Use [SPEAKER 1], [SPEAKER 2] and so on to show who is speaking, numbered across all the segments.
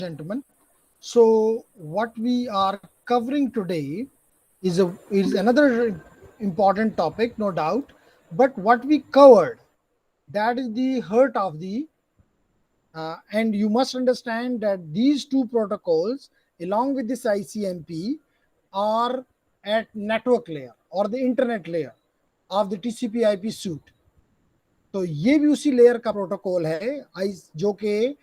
[SPEAKER 1] Gentlemen, so what we are covering today is another important topic, no doubt. But what we covered, that is the heart of the, and you must understand that these two protocols, along with this ICMP, are at network layer or the internet layer of the TCP/IP suite. तो ये भी उसी layer का protocol है जो कि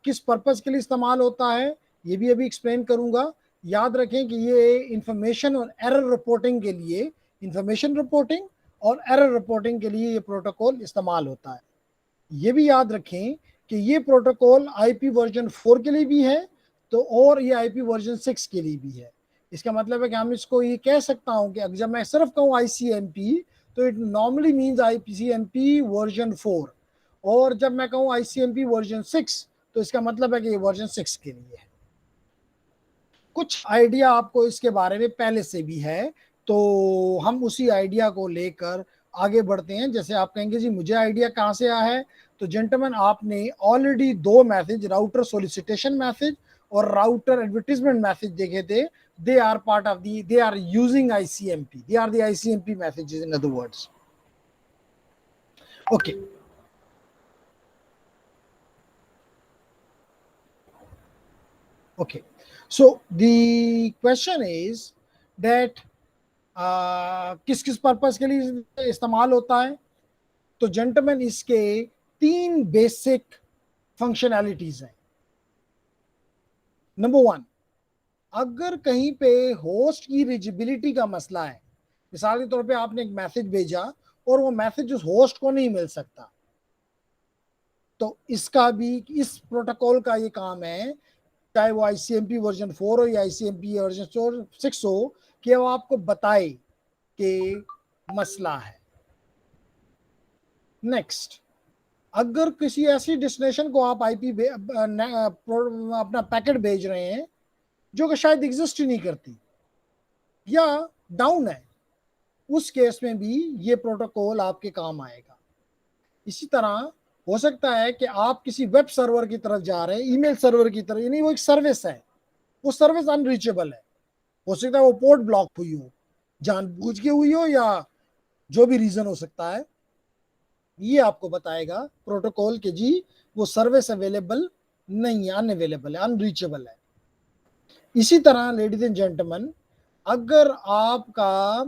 [SPEAKER 1] किस purpose के लिए इस्तेमाल होता है ये भी अभी एक्सप्लेन करूंगा। याद रखें कि ये इंफॉर्मेशन और एरर रिपोर्टिंग के लिए, इंफॉर्मेशन रिपोर्टिंग और एरर रिपोर्टिंग के लिए ये प्रोटोकॉल इस्तेमाल होता है। ये भी याद रखें कि ये प्रोटोकॉल आईपी वर्जन 4 के लिए भी है तो और ये आईपी वर्जन 6 के लिए भी है। इसका मतलब है कि हम इसको ये कह सकता हूं कि जब मैं सिर्फ कहूँ आईसीएमपी तो it normally means ICMP version 4, और जब मैं कहूँ आईसीएमपी वर्जन 6 तो इसका मतलब है कि ये वर्जन 6 के लिए है। कुछ आइडिया आपको इसके बारे में पहले से भी है, तो हम उसी आइडिया को लेकर आगे बढ़ते हैं। जैसे आप कहेंगे जी मुझे आइडिया कहाँ से आया है, तो जेंटलमैन आपने ऑलरेडी दो मैसेज, राउटर सोलिसिटेशन मैसेज और राउटर एडवर्टीजमेंट मैसेज देखे थे। They are part of the, they are using ICMP, they are the ICMP messages in other words. Okay, okay, so the question is that किस किस purpose के लिए इस्तेमाल होता है। तो जेंटलमैन इसके तीन बेसिक फंक्शनैलिटीज हैं। नंबर वन, अगर कहीं पे होस्ट की रीचेबिलिटी का मसला है, मिसाल के तौर पे आपने एक मैसेज भेजा और वो मैसेज उस होस्ट को नहीं मिल सकता, तो इसका भी, इस प्रोटोकॉल का ये काम है, चाहे वो आईसीएमपी वर्जन 4 हो या आईसीएमपी वर्जन 6 हो, कि वो आपको बताए कि मसला है। नेक्स्ट, अगर किसी ऐसी डेस्टिनेशन को आप आईपी अपना पैकेट भेज रहे हैं जो कि शायद एग्जिस्ट ही नहीं करती या डाउन है, उस केस में भी ये प्रोटोकॉल आपके काम आएगा। इसी तरह हो सकता है कि आप किसी वेब सर्वर की तरफ जा रहे हैं, ईमेल सर्वर की तरफ, यानी वो एक सर्विस है, वो सर्विस अनरीचेबल है, हो सकता है वो पोर्ट ब्लॉक हुई हो, जानबूझ के हुई हो या जो भी रीजन हो सकता है, ये आपको बताएगा प्रोटोकॉल के जी वो सर्विस अवेलेबल नहीं है, अनअवेलेबल है, अनरीचेबल है। इसी तरह लेडीज एंड जेंटलमैन, अगर आपका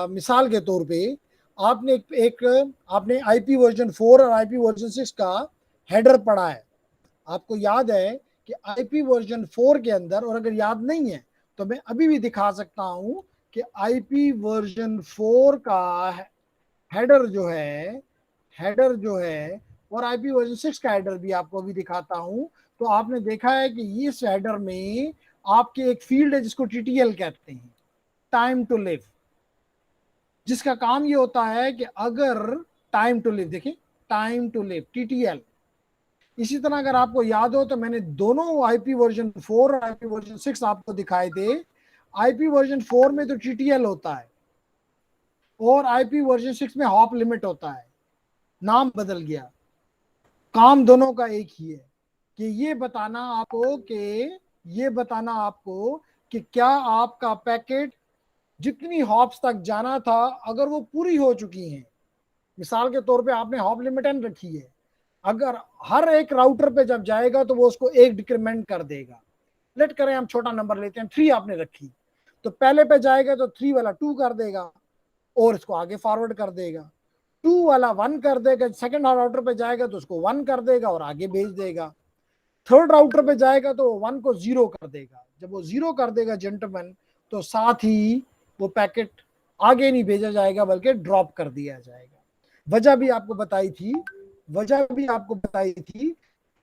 [SPEAKER 1] मिसाल के तौर पे आपने आईपी वर्जन 4 और आईपी वर्जन 6 का हेडर पढ़ा है, आपको याद है कि आईपी वर्जन 4 के अंदर, और अगर याद नहीं है तो मैं अभी भी दिखा सकता हूं कि आईपी वर्जन 4 का हेडर जो है और आईपी वर्जन 6 का हेडर भी आपको अभी दिखाता हूं। तो आपने देखा है कि इस हेडर में आपके एक फील्ड है जिसको टीटीएल कहते हैं, टाइम टू लिव, जिसका काम ये होता है कि अगर टाइम टू लिव, देखिए टाइम टू लिव टीटीएल। इसी तरह अगर आपको याद हो तो मैंने दोनों आईपी वर्जन 4 और आईपी वर्जन 6 आपको दिखाए थे। आईपी वर्जन 4 में तो टीटीएल होता है और आईपी वर्जन 6 में हॉप लिमिट होता है, नाम बदल गया, काम दोनों का एक ही है कि ये बताना आपको कि क्या आपका पैकेट जितनी हॉप्स तक जाना था अगर वो पूरी हो चुकी हैं। मिसाल के तौर पे आपने हॉप लिमिट एन रखी है, अगर हर एक राउटर पे जब जाएगा तो वो उसको एक डिक्रीमेंट कर देगा। लेट करें हम छोटा नंबर लेते हैं, 3 आपने रखी, तो पहले पे जाएगा तो 3 वाला 2 कर देगा और इसको आगे फॉरवर्ड कर देगा, 2 वाला 1 कर देगा, सेकंड राउटर पे जाएगा तो उसको 1 कर देगा और आगे भेज देगा, थर्ड राउटर पे जाएगा तो 1 को 0 कर देगा। जब वो 0 कर देगा जेंटलमैन, तो साथ ही वो पैकेट आगे नहीं भेजा जाएगा बल्कि ड्रॉप कर दिया जाएगा। वजह भी आपको बताई थी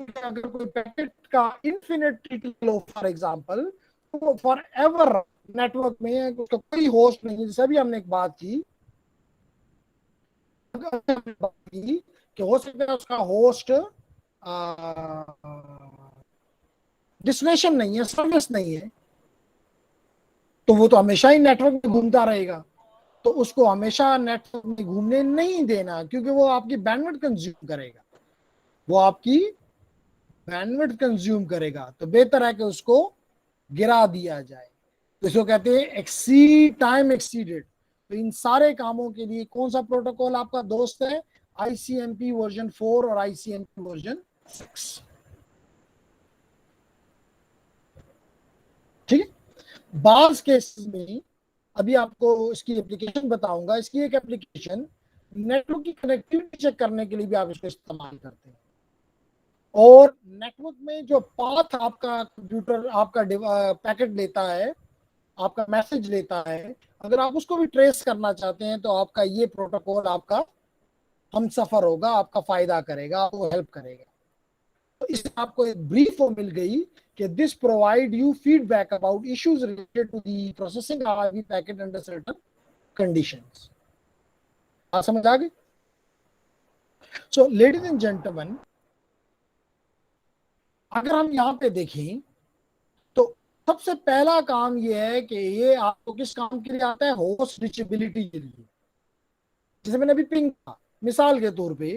[SPEAKER 1] कि अगर कोई पैकेट का इन्फिनिट टीटीएल हो फॉर एग्जांपल, तो फॉर एवर नेटवर्क में उसका कोई होस्ट नहीं, जैसे भी हमने एक बात की कि हो सकता है उसका होस्ट डेस्टिनेशन नहीं है, सर्विस नहीं है, तो वो तो हमेशा ही नेटवर्क में घूमता रहेगा, तो उसको हमेशा नेटवर्क में घूमने नहीं देना, क्योंकि वो आपकी बैंडविड्थ कंज्यूम करेगा, वो आपकी बैंडविड्थ कंज्यूम करेगा तो बेहतर है कि उसको गिरा दिया जाए। तो इसको कहते हैं एक्सीड टाइम एक्सीडेड। तो इन सारे कामों के लिए कौन सा प्रोटोकॉल आपका दोस्त है? ICMP वर्जन 4 और ICMP वर्जन 6। ठीक है। बाज केसेस में अभी आपको इसकी एप्लीकेशन बताऊंगा। इसकी एक एप्लीकेशन नेटवर्क की कनेक्टिविटी चेक करने के लिए भी आप इसको इस्तेमाल करते हैं। और नेटवर्क में जो पाथ आपका कंप्यूटर आपका पैकेट लेता है, आपका मैसेज लेता है, अगर आप उसको भी ट्रेस करना चाहते हैं तो आपका ये प्रोटोकॉल आपका हम सफर होगा, आपका फायदा करेगा, आपको हेल्प करेगा। तो इससे आपको एक ब्रीफ मिल गई कि this provide you feedback about issues related to the processing of IP packet under certain conditions. बात समझ आ गई? सो लेडीज एंड जेंटलमैन, अगर हम यहाँ पे देखें तो सबसे पहला काम ये है कि ये आपको किस काम के लिए आता है? होस्ट रीचेबिलिटी के लिए। जैसे मैंने अभी पिंग कहा, मिसाल के तौर पे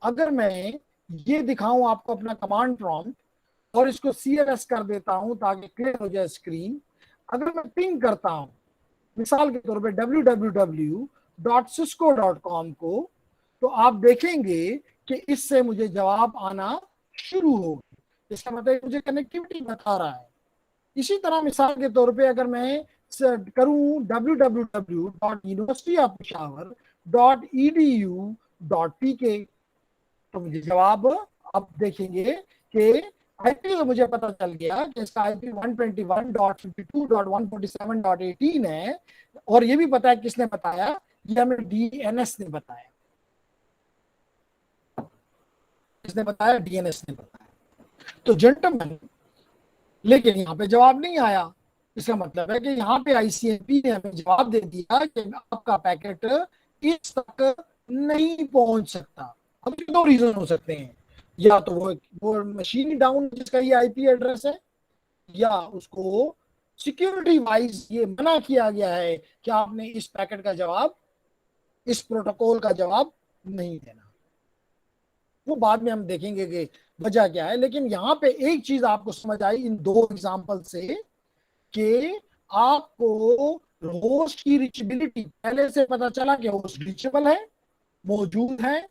[SPEAKER 1] अगर मैं ये दिखाऊं आपको अपना कमांड प्रॉम्प्ट और इसको CLS कर देता हूं ताकि क्लियर हो जाए स्क्रीन। अगर मैं पिंग करता हूं मिसाल के तौर पे www.cisco.com को, तो आप देखेंगे कि इससे मुझे जवाब आना शुरू होगा। इसका मतलब मुझे कनेक्टिविटी बता रहा है। इसी तरह मिसाल के तौर पे अगर मैं करूं www.universityofpeshawar.edu.pk, तो मुझे जवाब आप देखेंगे कि आईपी तो मुझे पता चल गया कि इसका आईपी 121.52.147.18 है। और ये भी पता है किसने बताया? ये हमें DNS ने बताया। किसने बताया? DNS ने बताया। तो जेंटलमैन, लेकिन यहाँ पे जवाब नहीं आया। इसका मतलब है कि यहाँ पे ICMP ने हमें जवाब दे दिया कि आपका पैकेट इस तक नहीं पहुंच सकता। अब दो रीजन हो सकते हैं, या तो वो मशीन डाउन जिसका ये IP एड्रेस है, या उसको सिक्योरिटी वाइज ये मना किया गया है कि आपने इस पैकेट का जवाब, इस प्रोटोकॉल का जवाब नहीं देना। वो बाद में हम देखेंगे कि वजह क्या है। लेकिन यहाँ पे एक चीज आपको समझ आई इन दो एग्जाम्पल से कि आपको होस्ट की रीचेबिलिटी पहले से पता चला कि होस्ट रीचेबल है, मौजूद है,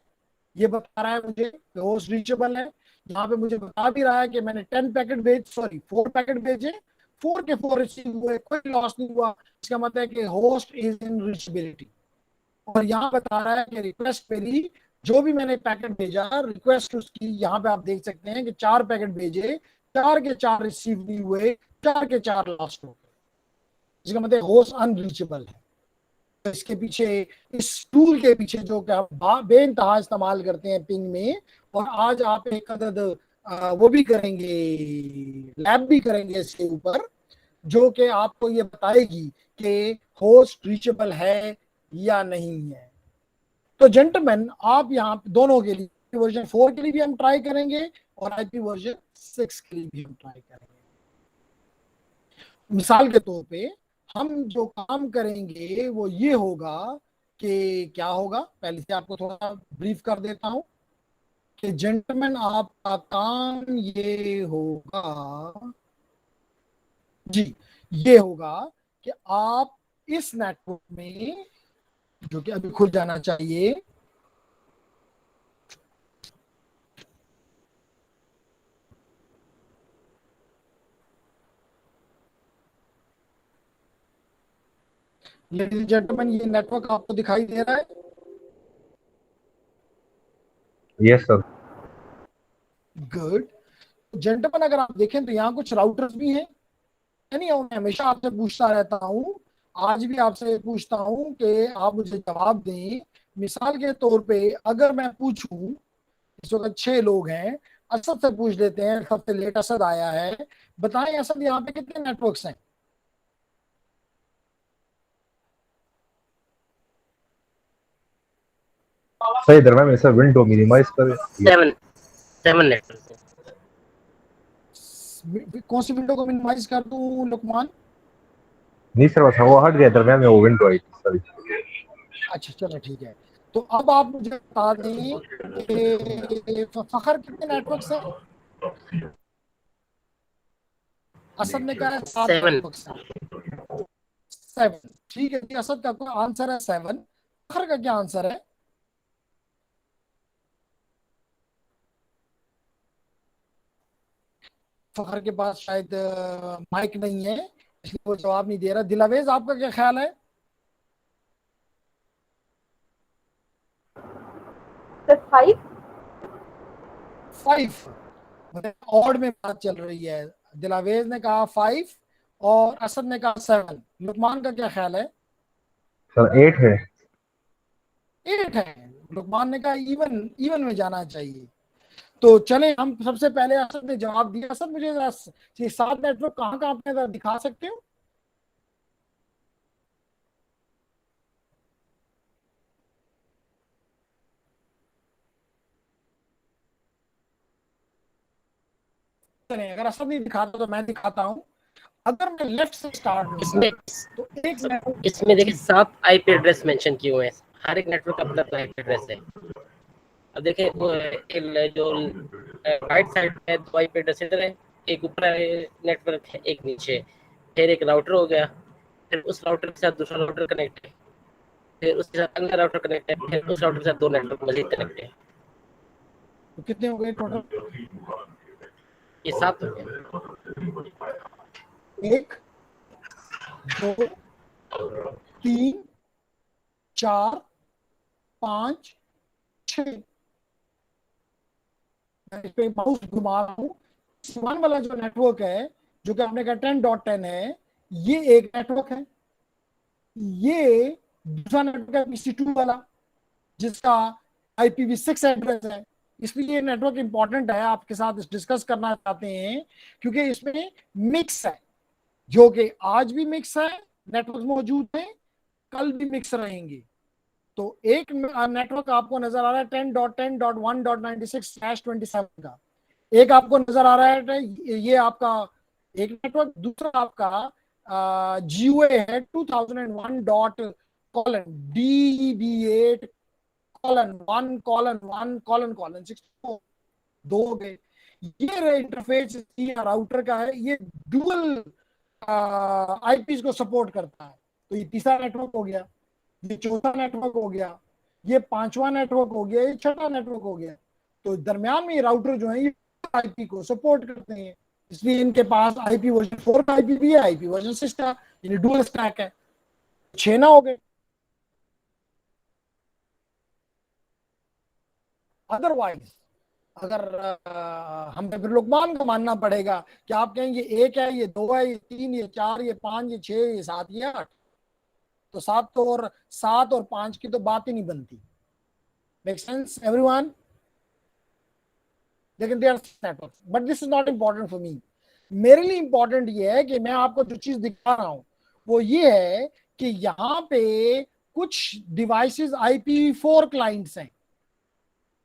[SPEAKER 1] ये बता रहा है मुझे कि होस्ट रीचेबल है। यहाँ पे मुझे बता भी रहा है कि मैंने 4 पैकेट भेजे, 4 के 4 रिसीव हुए, कोई लॉस नहीं हुआ। इसका मतलब है कि होस्ट इज इन रीचेबिलिटी। और यहाँ बता रहा है कि रिक्वेस्ट मेरी जो भी मैंने पैकेट भेजा, रिक्वेस्ट उसकी यहाँ पे आप देख सकते हैं कि 4 पैकेट भेजे, 4 के 4 रिसीव नहीं हुए, 4 के 4 लॉस्ट हो गए। इसका मतलब होस्ट अनरीचेबल है। तो इसके पीछे, इस टूल के पीछे जो क्या बेइंतहा इस्तेमाल करते हैं पिंग में, और आज आप एक अदद वो भी करेंगे, लैब भी करेंगे इसके ऊपर, जो कि आपको ये बताएगी कि होस्ट रीचेबल है या नहीं है। तो जेंटलमैन, आप यहाँ दोनों के लिए वर्जन 4 के लिए भी हम ट्राई करेंगे और IP वर्जन 6 के लिए भी हम ट्राई करेंगे। मिसाल के तौर पे हम जो काम करेंगे वो ये होगा कि क्या होगा, पहले से आपको थोड़ा ब्रीफ कर देता हूं कि जेंटलमैन आपका काम ये होगा जी, ये होगा कि आप इस नेटवर्क में, जो कि अभी खुल जाना चाहिए, लेडीज एंड जेंटलमैन, ये नेटवर्क आपको दिखाई दे रहा है?
[SPEAKER 2] Yes sir.
[SPEAKER 1] गुड। जेंटलमैन, अगर आप देखें तो यहाँ कुछ राउटर्स भी हैं। नहीं, मैं हमेशा आपसे पूछता रहता हूँ, आज भी आपसे पूछता हूँ कि आप मुझे जवाब दें। मिसाल के तौर पे अगर मैं पूछूं, इस वक्त 6 लोग हैं, असद से पूछ लेते हैं, सबसे लेट असद आया है। बताएं असद, यहाँ पे कितने नेटवर्क्स हैं?
[SPEAKER 2] सही इधर मैम ऐसा विंडो मिनिमाइज कर
[SPEAKER 3] 7 नेटवर्क।
[SPEAKER 1] कौन सी विंडो को मिनिमाइज कर दूं लुकमान?
[SPEAKER 2] नहीं सर, बस वो हट गया इधर मैम, वो विंडो आई थी सॉरी।
[SPEAKER 1] अच्छा चलो ठीक है। तो अब आप मुझे बता दें कि फखर कितने नेटवर्क्स हैं? असद ने कहा है 7
[SPEAKER 3] 7.
[SPEAKER 1] नेटवर्क से 7। ठीक है जी, असद का आपका आंसर है 7। फखर का क्या आंसर है? फखर के पास शायद माइक नहीं है, इसलिए वो जवाब नहीं दे रहा। दिलावेज, आपका क्या ख्याल है?
[SPEAKER 4] सर 5।
[SPEAKER 1] 5। ऑड में बात चल रही है। दिलावेज ने कहा 5 और असद ने कहा 7। लुकमान का क्या ख्याल है?
[SPEAKER 2] सर 8 है।
[SPEAKER 1] 8 है। लुकमान ने कहा इवन इवन में जाना चाहिए। तो चले, हम सबसे पहले असद ने जवाब दिया। असद, मुझे ये 7 नेटवर्क कहाँ कहाँ पे जरा दिखा सकते हो? चले, अगर असद नहीं दिखाता तो मैं दिखाता हूँ। अगर मैं लेफ्ट से स्टार्ट लूंगा
[SPEAKER 3] इसमें
[SPEAKER 1] तो एक नेटवर्क
[SPEAKER 3] इसमें देखिए 7 आईपी एड्रेस मेंशन किए हुए हैं। हर एक नेटवर्क अपना अपना आईपी एड्रेस है। अब देखिए जो राइट साइड पे 2 आईपी एड्रेस इधर है, एक ऊपर नेटवर्क है, एक नीचे, फिर एक राउटर हो गया, फिर उस राउटर के साथ दूसरा राउटर कनेक्ट है, फिर उसके साथ अगला राउटर कनेक्ट है, फिर उस राउटर के साथ 2 नेटवर्क मजीद कनेक्ट है।
[SPEAKER 1] तो कितने हो गए टोटल?
[SPEAKER 3] ये 7 हो गया।
[SPEAKER 1] 1 2 3 4 5 6। मैं इस पे माउस घुमा रहा हूँ। वन वाला जो नेटवर्क है, जो कि आपने कहा 10.10 है, ये एक नेटवर्क है। ये दूसरा नेटवर्क है PC2 वाला, जिसका IPv6 एड्रेस है। इसलिए ये नेटवर्क इंपॉर्टेंट है, आपके साथ डिस्कस करना चाहते हैं, क्योंकि इसमें मिक्स है, जो कि आज भी मिक्स है, नेटवर्क मौजूद है, कल भी मिक्स रहेंगे। तो एक नेटवर्क आपको नजर आ रहा है 10.10.1.96/27 का। एक आपको नजर आ रहा है, ये आपका एक नेटवर्क। दूसरा आपका GUA है 2001.DEB8:1:1:1:64। 2 हो गए। ये इंटरफेस राउटर का है, ये डुअल आईपीज को सपोर्ट करता है। तो ये तीसरा नेटवर्क हो गया, ये चौथा नेटवर्क हो गया, ये पांचवा नेटवर्क हो गया, ये छठा नेटवर्क हो गया। तो दरमियान में ये राउटर जो है, ये आईपी को सपोर्ट करते हैं, इसलिए इनके पास IP v4 का आईपी भी है, IP v6 का, यानी डुअल स्टैक है। 6 ना हो गए। अदरवाइज अगर हमें फिर लुकमान का मानना पड़ेगा कि आप कहेंगे 1 है, ये 2 है, ये 3, ये 4, ये 5, ये 6, ये 7, ये 8, तो 7 और 5 की तो बात ही नहीं बनती। Make sense everyone? लेकिन they are networks, but this is not important for me. मेरे लिए इंपॉर्टेंट ये है कि मैं आपको जो चीज दिखा रहा हूं वो ये है कि यहाँ पे कुछ डिवाइसेस IPv4 क्लाइंट्स हैं,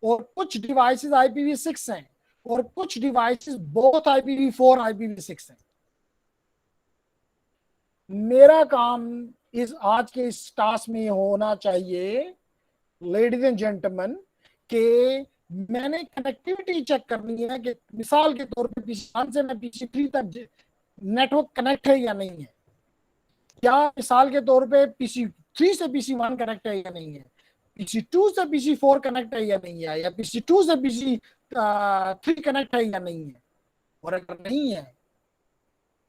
[SPEAKER 1] और कुछ डिवाइसेस IPv6 हैं, और कुछ डिवाइसेस बोथ IPv4 IPv6 हैं। मेरा काम इस आज के इस टास्क में होना चाहिए, लेडीज एंड जेंटलमैन, कि मैंने कनेक्टिविटी चेक करनी है कि मिसाल के तौर पे PC1 से मैं PC3 तक नेटवर्क कनेक्ट है या नहीं है। क्या मिसाल के तौर पे PC3 से PC1 कनेक्ट है या नहीं है, PC2 से PC4 कनेक्ट है या नहीं है, या PC2 से PC3 कनेक्ट है या नहीं है। और अगर नहीं है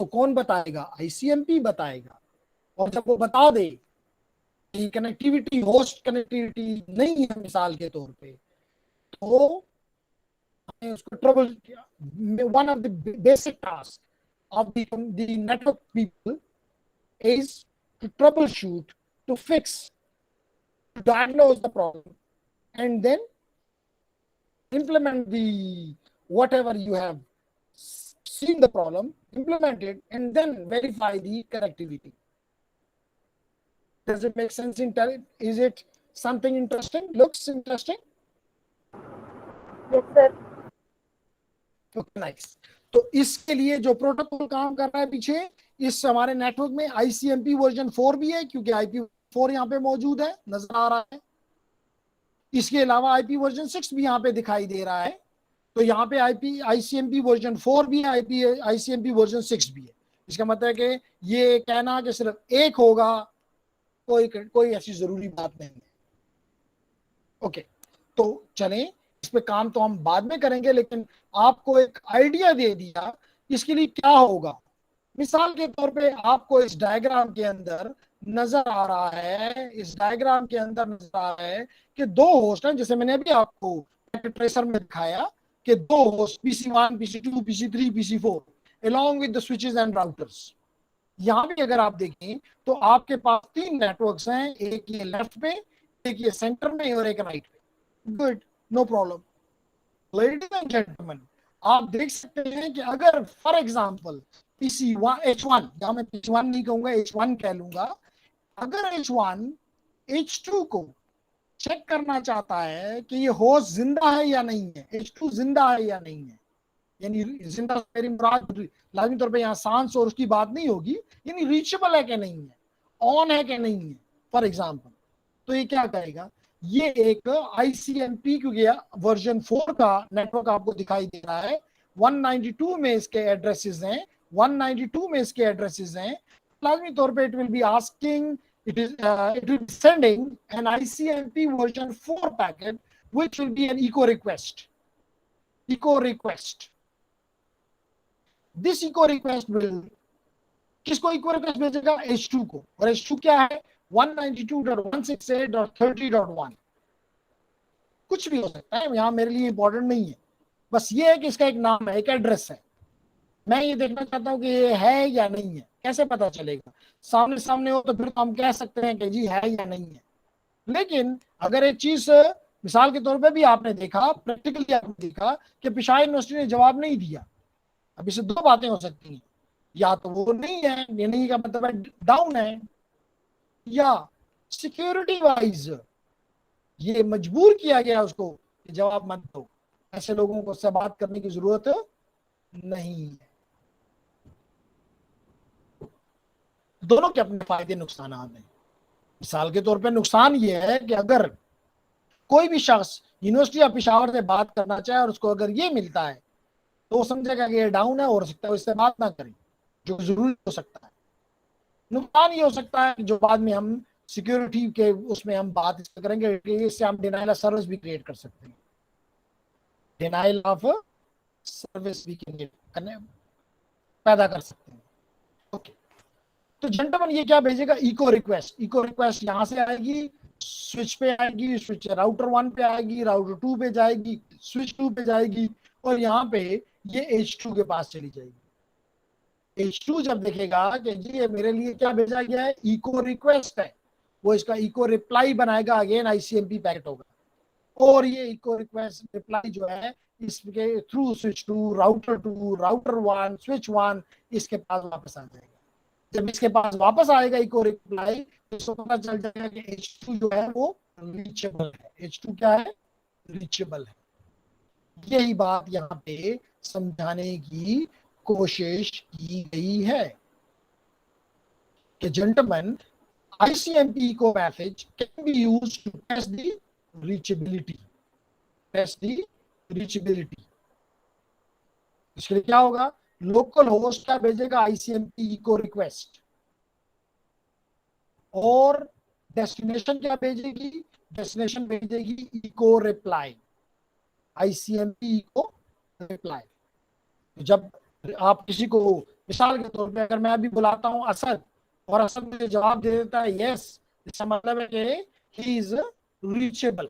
[SPEAKER 1] तो कौन बताएगा? ICMP बताएगा। और जब वो बता दे कि कनेक्टिविटी, होस्ट कनेक्टिविटी नहीं है मिसाल के तौर पे, तो हमें उसको trouble, one of the basic task of the network people is to troubleshoot, to fix, to diagnose the problem, and then implement the whatever you have seen the problem, implement it, and then verify the connectivity. Does it make sense? Is it something interesting? Looks interesting?
[SPEAKER 4] Yes, sir.
[SPEAKER 1] Okay, nice. तो इसके लिए जो protocol काम कर रहा है पीछे, इस हमारे नेटवर्क में ICMP वर्जन 4 भी है, क्योंकि IP4 यहाँ पे मौजूद है, नजर आ रहा है। इसके अलावा IP वर्जन 6 भी यहाँ पे दिखाई दे रहा है। तो यहाँ पे ICMP वर्जन 4 भी है, ICMP वर्जन 6 भी है। इसका मतलब है कि ये कहना कि सिर्फ एक होगा, कोई ऐसी जरूरी बात नहीं है। ओके, तो चलें, इस पे काम तो हम बाद में करेंगे, लेकिन आपको एक आइडिया दे दिया इसके लिए क्या होगा। मिसाल के तौर पे आपको इस डायग्राम के अंदर नजर आ रहा है, इस डायग्राम के अंदर नजर आ रहा है कि दो होस्ट हैं, जैसे मैंने अभी आपको ट्रेसर में दिखाया कि दो host PC1, PC2, PC3, PC4 along with the switches and routers। यहाँ पे अगर आप देखें तो आपके पास 3 नेटवर्क्स हैं, एक ये लेफ्ट पे, एक ये सेंटर में और एक राइट पे। Good, no problem. Ladies and gentleman, आप देख सकते हैं कि अगर फॉर एग्जांपल H1, या मैं H1 नहीं कहूंगा, H1 कह लूंगा, अगर H1 H2 को चेक करना चाहता है कि ये होस्ट जिंदा है या नहीं है, H2 जिंदा है या नहीं है, यानी जिंदा मेरी मुराद लाजमी तौर पे यहाँ सांस और उसकी बात नहीं होगी, यानी रीचेबल है कि नहीं है, ऑन है कि नहीं है फॉर एग्जांपल, तो ये क्या करेगा, ये एक ICMP क्योंकि वर्जन 4 का नेटवर्क आपको दिखाई दे रहा है, 192 में इसके एड्रेसेस हैं, 192 में इसके एड्रेसेस हैं, लाजमी तौर पे it will be asking, it will be sending an ICMP version 4 packet which will be an echo request. This echo request will, किसको echo request भेजेगा, H2 को, और H2 क्या है 192.168.30.1, कुछ भी हो सकता है, यहाँ मेरे लिए इंपॉर्टेंट नहीं है, बस ये है कि इसका एक नाम है, एक एड्रेस है। मैं ये देखना चाहता हूँ कि ये है या नहीं है, कैसे पता चलेगा, सामने सामने हो तो फिर तो हम कह सकते हैं कि जी है या नहीं है। लेकिन अगर एक चीज मिसाल के तौर पे भी आपने देखा, प्रैक्टिकली आपने देखा कि पेशावर यूनिवर्सिटी ने जवाब नहीं दिया, अब इससे दो बातें हो सकती हैं, या तो वो नहीं है, ये नहीं का मतलब है डाउन है, या सिक्योरिटी वाइज ये मजबूर किया गया उसको कि जवाब मत दो, ऐसे लोगों को उससे बात करने की जरूरत नहीं है। दोनों के अपने फायदे नुकसान हैं। मिसाल के तौर पे नुकसान ये है कि अगर कोई भी शख्स यूनिवर्सिटी या पेशावर से बात करना चाहे और उसको अगर ये मिलता है तो वो समझेगा कि ये डाउन है, हो सकता है इससे बात ना करें, जो जरूरी हो सकता है। नुकसान ये हो सकता है कि जो बाद में हम सिक्योरिटी के उसमें हम बात करेंगे कि इससे हम डिनाइल ऑफ सर्विस भी क्रिएट कर सकते हैं, डिनाइल ऑफ सर्विस भी पैदा कर सकते हैं। ओके, तो जेंटलमैन ये क्या भेजेगा, इको रिक्वेस्ट, इको रिक्वेस्ट यहां से आएगी, स्विच पे आएगी, स्विच राउटर 1 पे आएगी, राउटर 2 पे जाएगी, स्विच 2 पे जाएगी, और यहाँ पे ये H2 के पास चली जाएगी। H2 जब देखेगा कि जी ये मेरे लिए क्या भेजा गया है, इको रिक्वेस्ट है, वो इसका इको रिप्लाई बनाएगा, अगेन ICMP पैकेट होगा, और ये इको रिक्वेस्ट रिप्लाई जो है इसके through switch 2, router 2, router 1, switch 1 इसके पास वापस आ जाएगा। जब इसके पास वापस आएगा इको रिप्लाई तो इसको पता चल जाएगा कि H2 जो है वो रीचेबल है, H2 क्या है, रीचेबल है। यही बात यहाँ पे समझाने की कोशिश की गई है कि gentleman ICMP echo message can be used to test the reachability, इसके लिए क्या होगा, लोकल होस्ट क्या भेजेगा, ICMP इको रिक्वेस्ट, और डेस्टिनेशन क्या भेजेगी, डेस्टिनेशन भेजेगी echo reply, ICMP echo reply. जब आप किसी को मिसाल के तौर पे अगर मैं अभी बुलाता हूं असद और असद मुझे जवाब दे देता है यस, इसका मतलब है कि ही इज रीचेबल,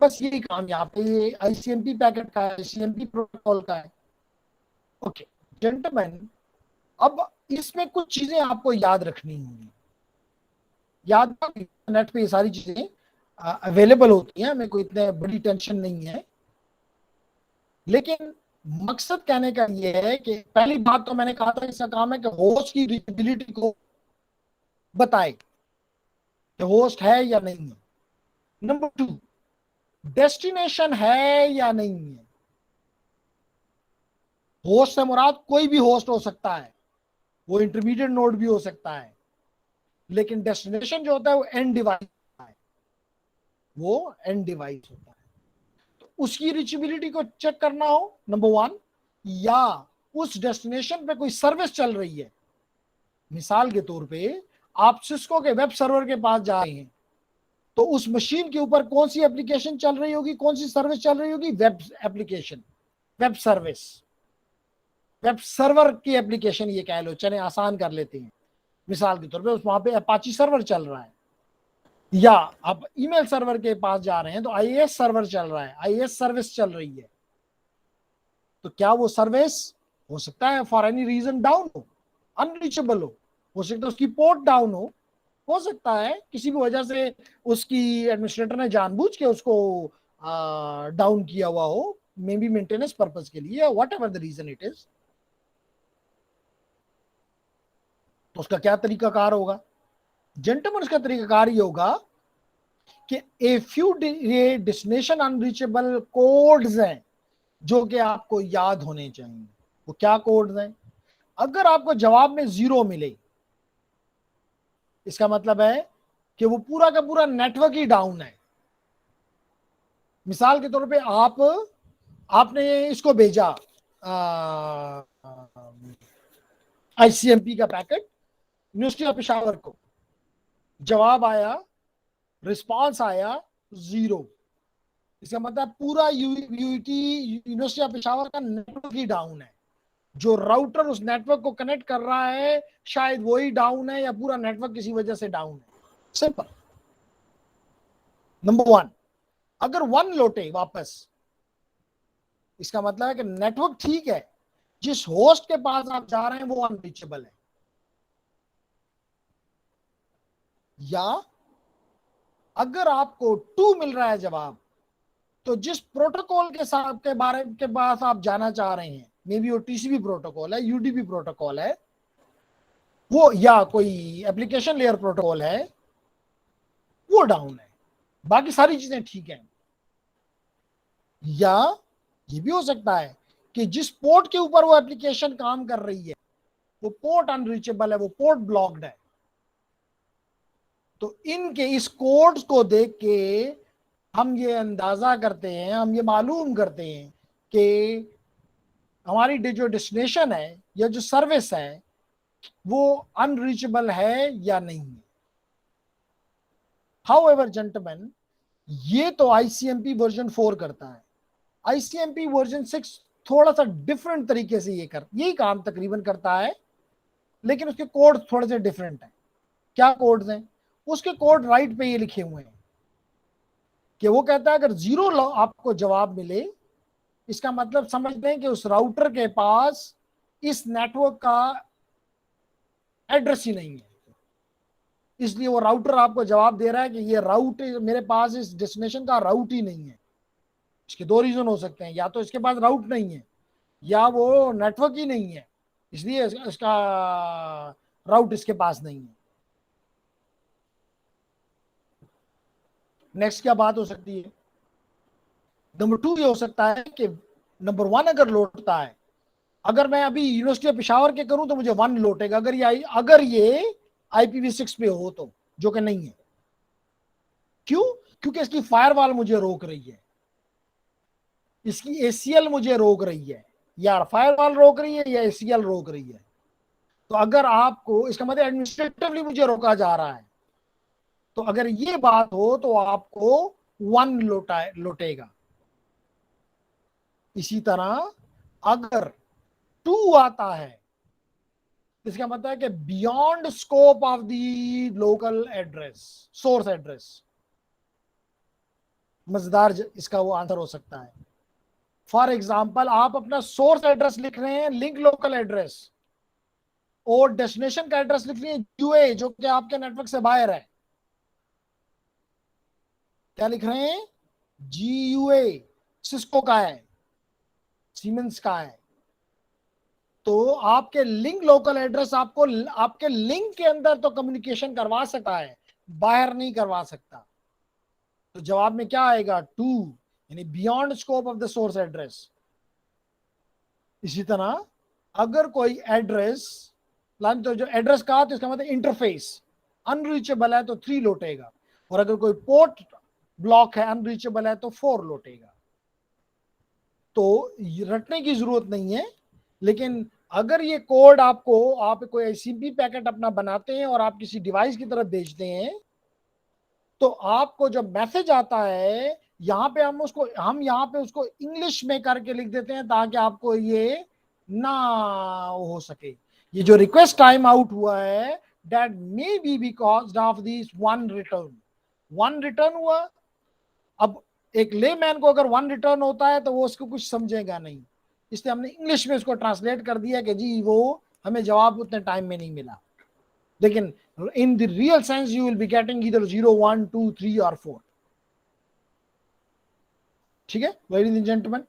[SPEAKER 1] बस यही काम यहाँ पे ICMP पैकेट का है, ICMP प्रोटोकॉल का है। ओके जेंटलमैन, अब इसमें कुछ चीजें आपको याद रखनी होंगी, याद नेट पे ये सारी चीजें अवेलेबल होती हैं, हमें कोई इतने बड़ी टेंशन नहीं है, लेकिन मकसद कहने का ये है कि पहली बात तो मैंने कहा था इसका काम है कि होस्ट की रीचेबिलिटी को बताए कि होस्ट है या नहीं है। नंबर 2, डेस्टिनेशन है या नहीं है। होस्ट से मुराद कोई भी होस्ट हो सकता है, वो इंटरमीडिएट नोड भी हो सकता है, लेकिन डेस्टिनेशन जो होता है वो एंड डिवाइस होता है, वो एंड डिवाइस होता है। उसकी रीचेबिलिटी को चेक करना हो, नंबर 1, या उस डेस्टिनेशन पे कोई सर्विस चल रही है। मिसाल के तौर पे आप सिस्को के वेब सर्वर के पास जा रहे हैं, तो उस मशीन के ऊपर कौन सी एप्लीकेशन चल रही होगी, कौन सी सर्विस चल रही होगी? Web application, web service, web server की एप्लीकेशन ये कह लो, चले आसान कर लेते हैं। मिसाल के तौर पे वहां पे अपाची सर्वर चल रहा है, या आप ईमेल सर्वर के पास जा रहे हैं तो आईएएस सर्वर चल रहा है, आईएएस सर्विस चल रही है। तो क्या वो सर्विस हो सकता है फॉर एनी रीजन डाउन हो, अनरीचेबल हो सकता है उसकी पोर्ट डाउन हो सकता है किसी भी वजह से उसकी एडमिनिस्ट्रेटर ने जानबूझ के उसको डाउन किया हुआ हो, मे बी मेंटेनेंस पर्पस के लिए, whatever the reason it is. तो उसका क्या तरीकाकार होगा? जेंटलमैन, उसका तरीकाकार ये होगा कि a few destination unreachable codes हैं जो कि आपको याद होने चाहिए। वो क्या कोड्स हैं? अगर आपको जवाब में 0 मिले, इसका मतलब है कि वो पूरा का पूरा नेटवर्क ही डाउन है। मिसाल के तौर पे आपने इसको भेजा आईसीएमपी का पैकेट यूनिवर्सिटी ऑफ पेशावर को, जवाब आया, रिस्पांस आया 0। इसका मतलब पूरा यूटी यूनिवर्सिटी ऑफ पेशावर का नेटवर्क ही डाउन है। जो राउटर उस नेटवर्क को कनेक्ट कर रहा है शायद वही डाउन है, या पूरा नेटवर्क किसी वजह से डाउन है। सिंपल। नंबर 1, अगर 1 लौटे वापस, इसका मतलब है कि नेटवर्क ठीक है, जिस होस्ट के पास आप जा रहे हैं वो अनरीचेबल है। या अगर आपको 2 मिल रहा है जवाब, तो जिस प्रोटोकॉल के साथ के बारे के पास आप जाना चाह रहे हैं, मे बी वो टीसीपी प्रोटोकॉल है, यूडीपी प्रोटोकॉल है वो, या कोई एप्लीकेशन लेयर प्रोटोकॉल है, वो डाउन है, बाकी सारी चीजें ठीक हैं। या ये भी हो सकता है कि जिस पोर्ट के ऊपर वो एप्लीकेशन काम कर रही है वो पोर्ट अनरीचेबल है, वो पोर्ट ब्लॉक्ड है। तो इनके इस कोड्स को देख के हम ये अंदाजा करते हैं, हम ये मालूम करते हैं कि हमारी जो डेस्टिनेशन है या जो सर्विस है वो अनरीचेबल है या नहीं है। हाउएवर जेंटलमैन, ये तो आईसीएमपी वर्जन 4 करता है। आईसीएमपी वर्जन 6 थोड़ा सा डिफरेंट तरीके से यही काम तकरीबन करता है, लेकिन उसके कोड थोड़े से डिफरेंट हैं। क्या कोड्स हैं? उसके कोड राइट पे ये लिखे हुए हैं कि वो कहता है अगर 0 आपको जवाब मिले, इसका मतलब समझ लें कि उस राउटर के पास इस नेटवर्क का एड्रेस ही नहीं है, इसलिए वो राउटर आपको जवाब दे रहा है कि ये राउट मेरे पास इस डेस्टिनेशन का राउट ही नहीं है। इसके 2 रीजन हो सकते हैं, या तो इसके पास राउट नहीं है या वो नेटवर्क ही नहीं है, इसलिए इसका राउट इसके पास नहीं है। नेक्स्ट क्या बात हो सकती है? नंबर 2 ये हो सकता है कि नंबर 1 अगर लौटता है, अगर मैं अभी यूनिवर्सिटी ऑफ पेशावर के करूं तो मुझे 1 लौटेगा अगर ये IPv6 पे हो तो, जो कि नहीं है। क्यों? क्योंकि इसकी फायरवॉल मुझे रोक रही है, इसकी ACL मुझे रोक रही है, या फायरवॉल रोक रही है या ACL रोक रही है। तो अगर आपको, इसका मतलब एडमिनिस्ट्रेटिवली मुझे रोका जा रहा है, तो अगर ये बात हो तो आपको 1 लौटेगा। इसी तरह अगर 2 आता है, इसका मतलब है कि beyond scope of the local address, source address. मजेदार इसका वो आंसर हो सकता है। फॉर एग्जाम्पल, आप अपना सोर्स एड्रेस लिख रहे हैं लिंक लोकल एड्रेस, और डेस्टिनेशन का एड्रेस लिख रहे हैं यूए, जो कि आपके नेटवर्क से बाहर है। क्या लिख रहे हैं? GUA सिस्को का है, सीमेंस का है। तो आपके लिंक लोकल एड्रेस आपको आपके लिंक के अंदर तो कम्युनिकेशन करवा सकता है, बाहर नहीं करवा सकता। तो जवाब में क्या आएगा? 2, यानी beyond scope of the source address. इसी तरह अगर कोई एड्रेस, तो जो एड्रेस का तो इसका मतलब इंटरफेस अनरीचेबल है तो 3 लौटेगा, और अगर कोई पोर्ट ब्लॉक है, अनरीचेबल है, तो 4 लौटेगा। तो रटने की जरूरत नहीं है, लेकिन अगर ये कोड आपको, आप कोई आईसीएमपी पैकेट अपना बनाते हैं और आप किसी डिवाइस की तरफ भेजते हैं, तो आपको जब मैसेज आता है यहाँ पे हम यहाँ पे उसको इंग्लिश में करके लिख देते हैं ताकि आपको ये ना हो सके। ये जो रिक्वेस्ट टाइम आउट हुआ है, that may be because of this one return हुआ। अब एक लेमैन को अगर वन रिटर्न होता है तो वो उसको कुछ समझेगा नहीं, इसलिए हमने इंग्लिश में उसको ट्रांसलेट कर दिया कि जी वो हमें जवाब उतने टाइम में नहीं मिला, लेकिन in the real sense you will be getting either 0, 1, 2, 3 or 4. ठीक है ladies and gentlemen.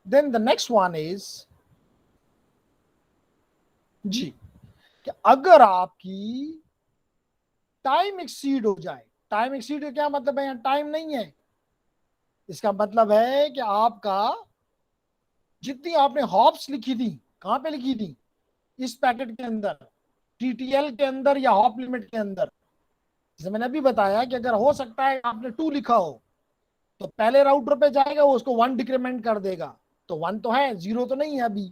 [SPEAKER 1] Then the next one is जी कि अगर आपकी टाइम एक्सीड हो जाए, टाइम एक्सीड का क्या मतलब है, यहाँ टाइम नहीं है, इसका मतलब है कि आपका जितनी आपने हॉप्स लिखी थी, कहां पे लिखी थी, इस पैकेट के अंदर, टीटीएल के अंदर या हॉप लिमिट के अंदर। जैसे मैंने अभी बताया कि अगर हो सकता है आपने 2 लिखा हो तो पहले राउटर पे जाएगा, वो उसको 1 डिक्रीमेंट कर देगा, तो 1 तो है, 0 तो नहीं है अभी,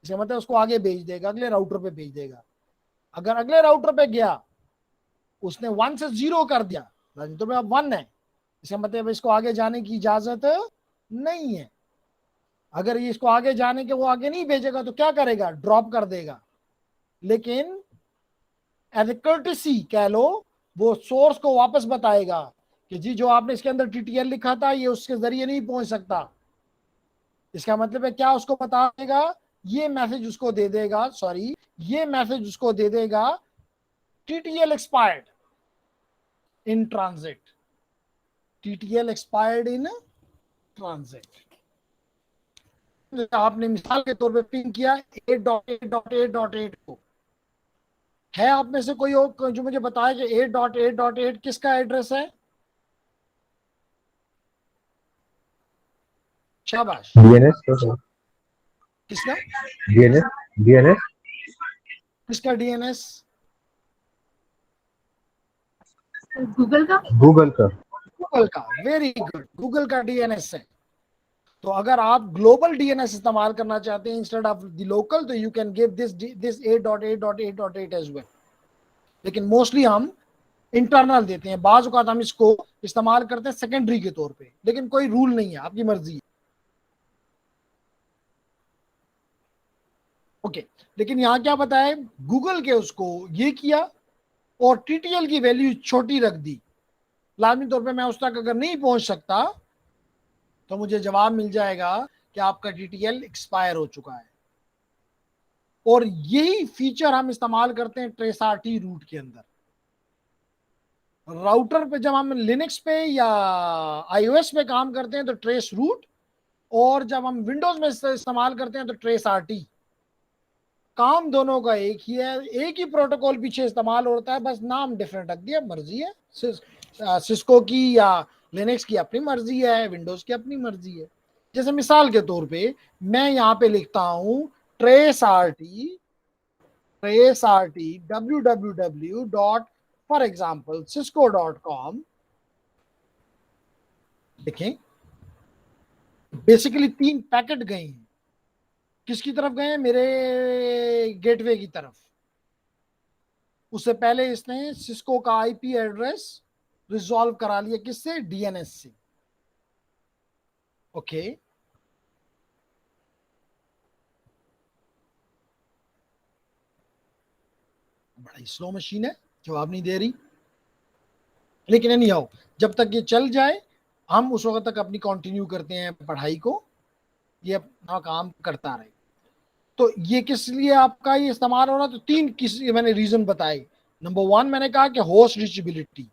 [SPEAKER 1] इसका मतलब उसको आगे भेज देगा, अगले राउटर पे भेज देगा। अगर अगले राउटर पे गया, उसने 1 से 0 कर दिया, तो अब 1 है, इसका मतलब इसको आगे जाने की इजाजत नहीं है। अगर ये इसको आगे जाने के वो आगे नहीं भेजेगा तो क्या करेगा, ड्रॉप कर देगा। लेकिन एज ए कर्टेसी कह लो, वो सोर्स को वापस बताएगा कि जी जो आपने इसके अंदर टीटीएल लिखा था ये उसके जरिए नहीं पहुंच सकता। इसका मतलब है क्या, उसको बता देगा, ये मैसेज उसको दे देगा, सॉरी ये मैसेज उसको दे देगा, TTL expired in transit, TTL expired in transit. आपने मिसाल के तौर पे पिंग किया 8.8.8.8 को, है आप में से कोई और जो मुझे बताया कि 8.8.8 किसका एड्रेस है? शाबाश।
[SPEAKER 2] डीएनएस
[SPEAKER 1] किसका?
[SPEAKER 2] डीएनएस डीएनएस
[SPEAKER 1] किसका डीएनएस?
[SPEAKER 4] गूगल का।
[SPEAKER 2] गूगल का।
[SPEAKER 1] गूगल का, वेरी गुड, गूगल का डीएनएस है। तो अगर आप ग्लोबल डीएनएस इस्तेमाल करना चाहते हैं इंस्टेड ऑफ द लोकल, तो you can give this 8.8.8.8 as well, लेकिन मोस्टली हम इंटरनल देते हैं। बाज़ औक़ात हम इसको इस्तेमाल करते हैं सेकेंडरी के तौर पे, लेकिन कोई रूल नहीं है, आपकी मर्जी है। ओके, लेकिन यहाँ क्या बताया, गूगल के उसको ये किया और टीटीएल की वैल्यू छोटी रख दी। लाजमी तौर पे मैं उस तक अगर नहीं पहुंच सकता तो मुझे जवाब मिल जाएगा कि आपका टीटीएल एक्सपायर हो चुका है। और यही फीचर हम इस्तेमाल करते हैं ट्रेसआरटी रूट के अंदर। राउटर पे जब हम लिनक्स पे या आईओएस पे काम करते हैं तो ट्रेस रूट, और जब हम विंडोज में इस्तेमाल करते हैं तो ट्रेस आरटी। काम दोनों का एक ही है, एक ही प्रोटोकॉल पीछे इस्तेमाल होता है, बस नाम डिफरेंट रख दिया, मर्जी है। सिस्को की या लिनक्स की अपनी मर्जी है, विंडोज की अपनी मर्जी है। जैसे मिसाल के तौर पे मैं यहाँ पे लिखता हूँ trace RT www. For example cisco.com। देखें बेसिकली 3 पैकेट गए हैं, किसकी तरफ गए हैं, मेरे गेटवे की तरफ। उससे पहले इसने सिस्को का आईपी एड्रेस रिजॉल्व करा लिया, किससे, डीएनएस से। ओके, बड़ा ही स्लो मशीन है, जवाब नहीं दे रही, लेकिन नहीं आओ, जब तक ये चल जाए हम उस वक्त तक अपनी कंटिन्यू करते हैं पढ़ाई को, ये अपना काम करता रहे। तो ये किस लिए आपका ये इस्तेमाल हो रहा है, तो 3 किस मैंने रीजन बताए। नंबर 1 मैंने कहा कि होस्ट रीचेबिलिटी,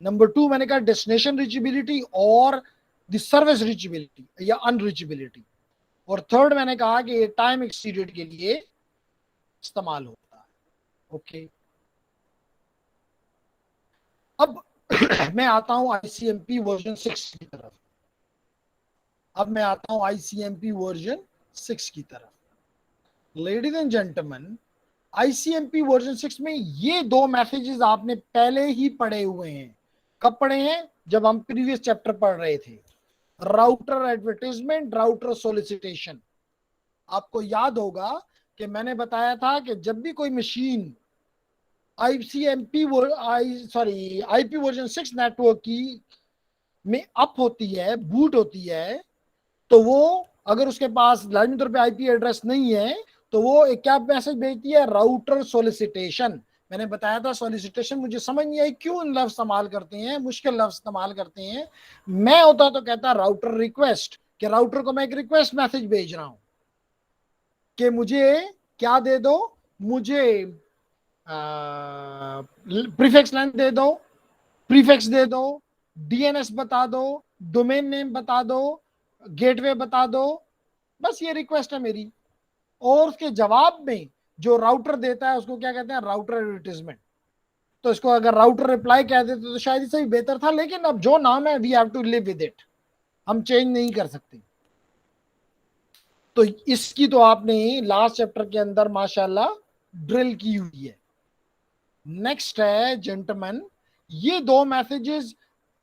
[SPEAKER 1] नंबर 2 मैंने कहा डेस्टिनेशन रीचेबिलिटी और द सर्विस रीचेबिलिटी या अनरीचेबिलिटी, और थर्ड मैंने कहा कि ये टाइम एक्सीडेड के लिए इस्तेमाल होता है। ओके, अब मैं आता हूं आईसीएमपी वर्जन 6 की तरफ। Ladies and gentleman, ICMP version 6 में ये 2 मैसेजेस आपने पहले ही पढ़े हुए हैं। कब पढ़े हैं, जब हम प्रीवियस चैप्टर पढ़ रहे थे। Router advertisement, router solicitation. आपको याद होगा कि मैंने बताया था कि जब भी कोई machine ICMP IP version 6 network की में अप होती है, बूट होती है, तो वो अगर उसके पास लाजमी तौर पे आईपी एड्रेस नहीं है तो वो एक क्या मैसेज भेजती है, राउटर सोलिसिटेशन। मैंने बताया था सोलिसिटेशन मुझे समझ नहीं आई क्यों इन लफ्ज इस्तेमाल करते हैं, मुश्किल लफ्ज इस्तेमाल करते हैं। मैं होता तो कहता राउटर रिक्वेस्ट, कि राउटर को मैं एक रिक्वेस्ट मैसेज भेज रहा हूं कि मुझे क्या दे दो, मुझे प्रीफिक्स लेंथ दे दो, प्रीफिक्स दे दो, डीएनएस बता दो, डोमेन नेम बता दो, गेटवे बता दो, बस ये रिक्वेस्ट है मेरी। और उसके जवाब में जो राउटर देता है उसको क्या कहते हैं, राउटर एडवर्टीजमेंट। तो इसको अगर राउटर रिप्लाई कह देते तो शायद इससे भी बेहतर था, लेकिन अब जो नाम है we have to live with it, हम चेंज नहीं कर सकते। तो इसकी तो आपने लास्ट चैप्टर के अंदर माशाल्लाह ड्रिल की हुई है। नेक्स्ट है जेंटलमैन, ये दो मैसेजेस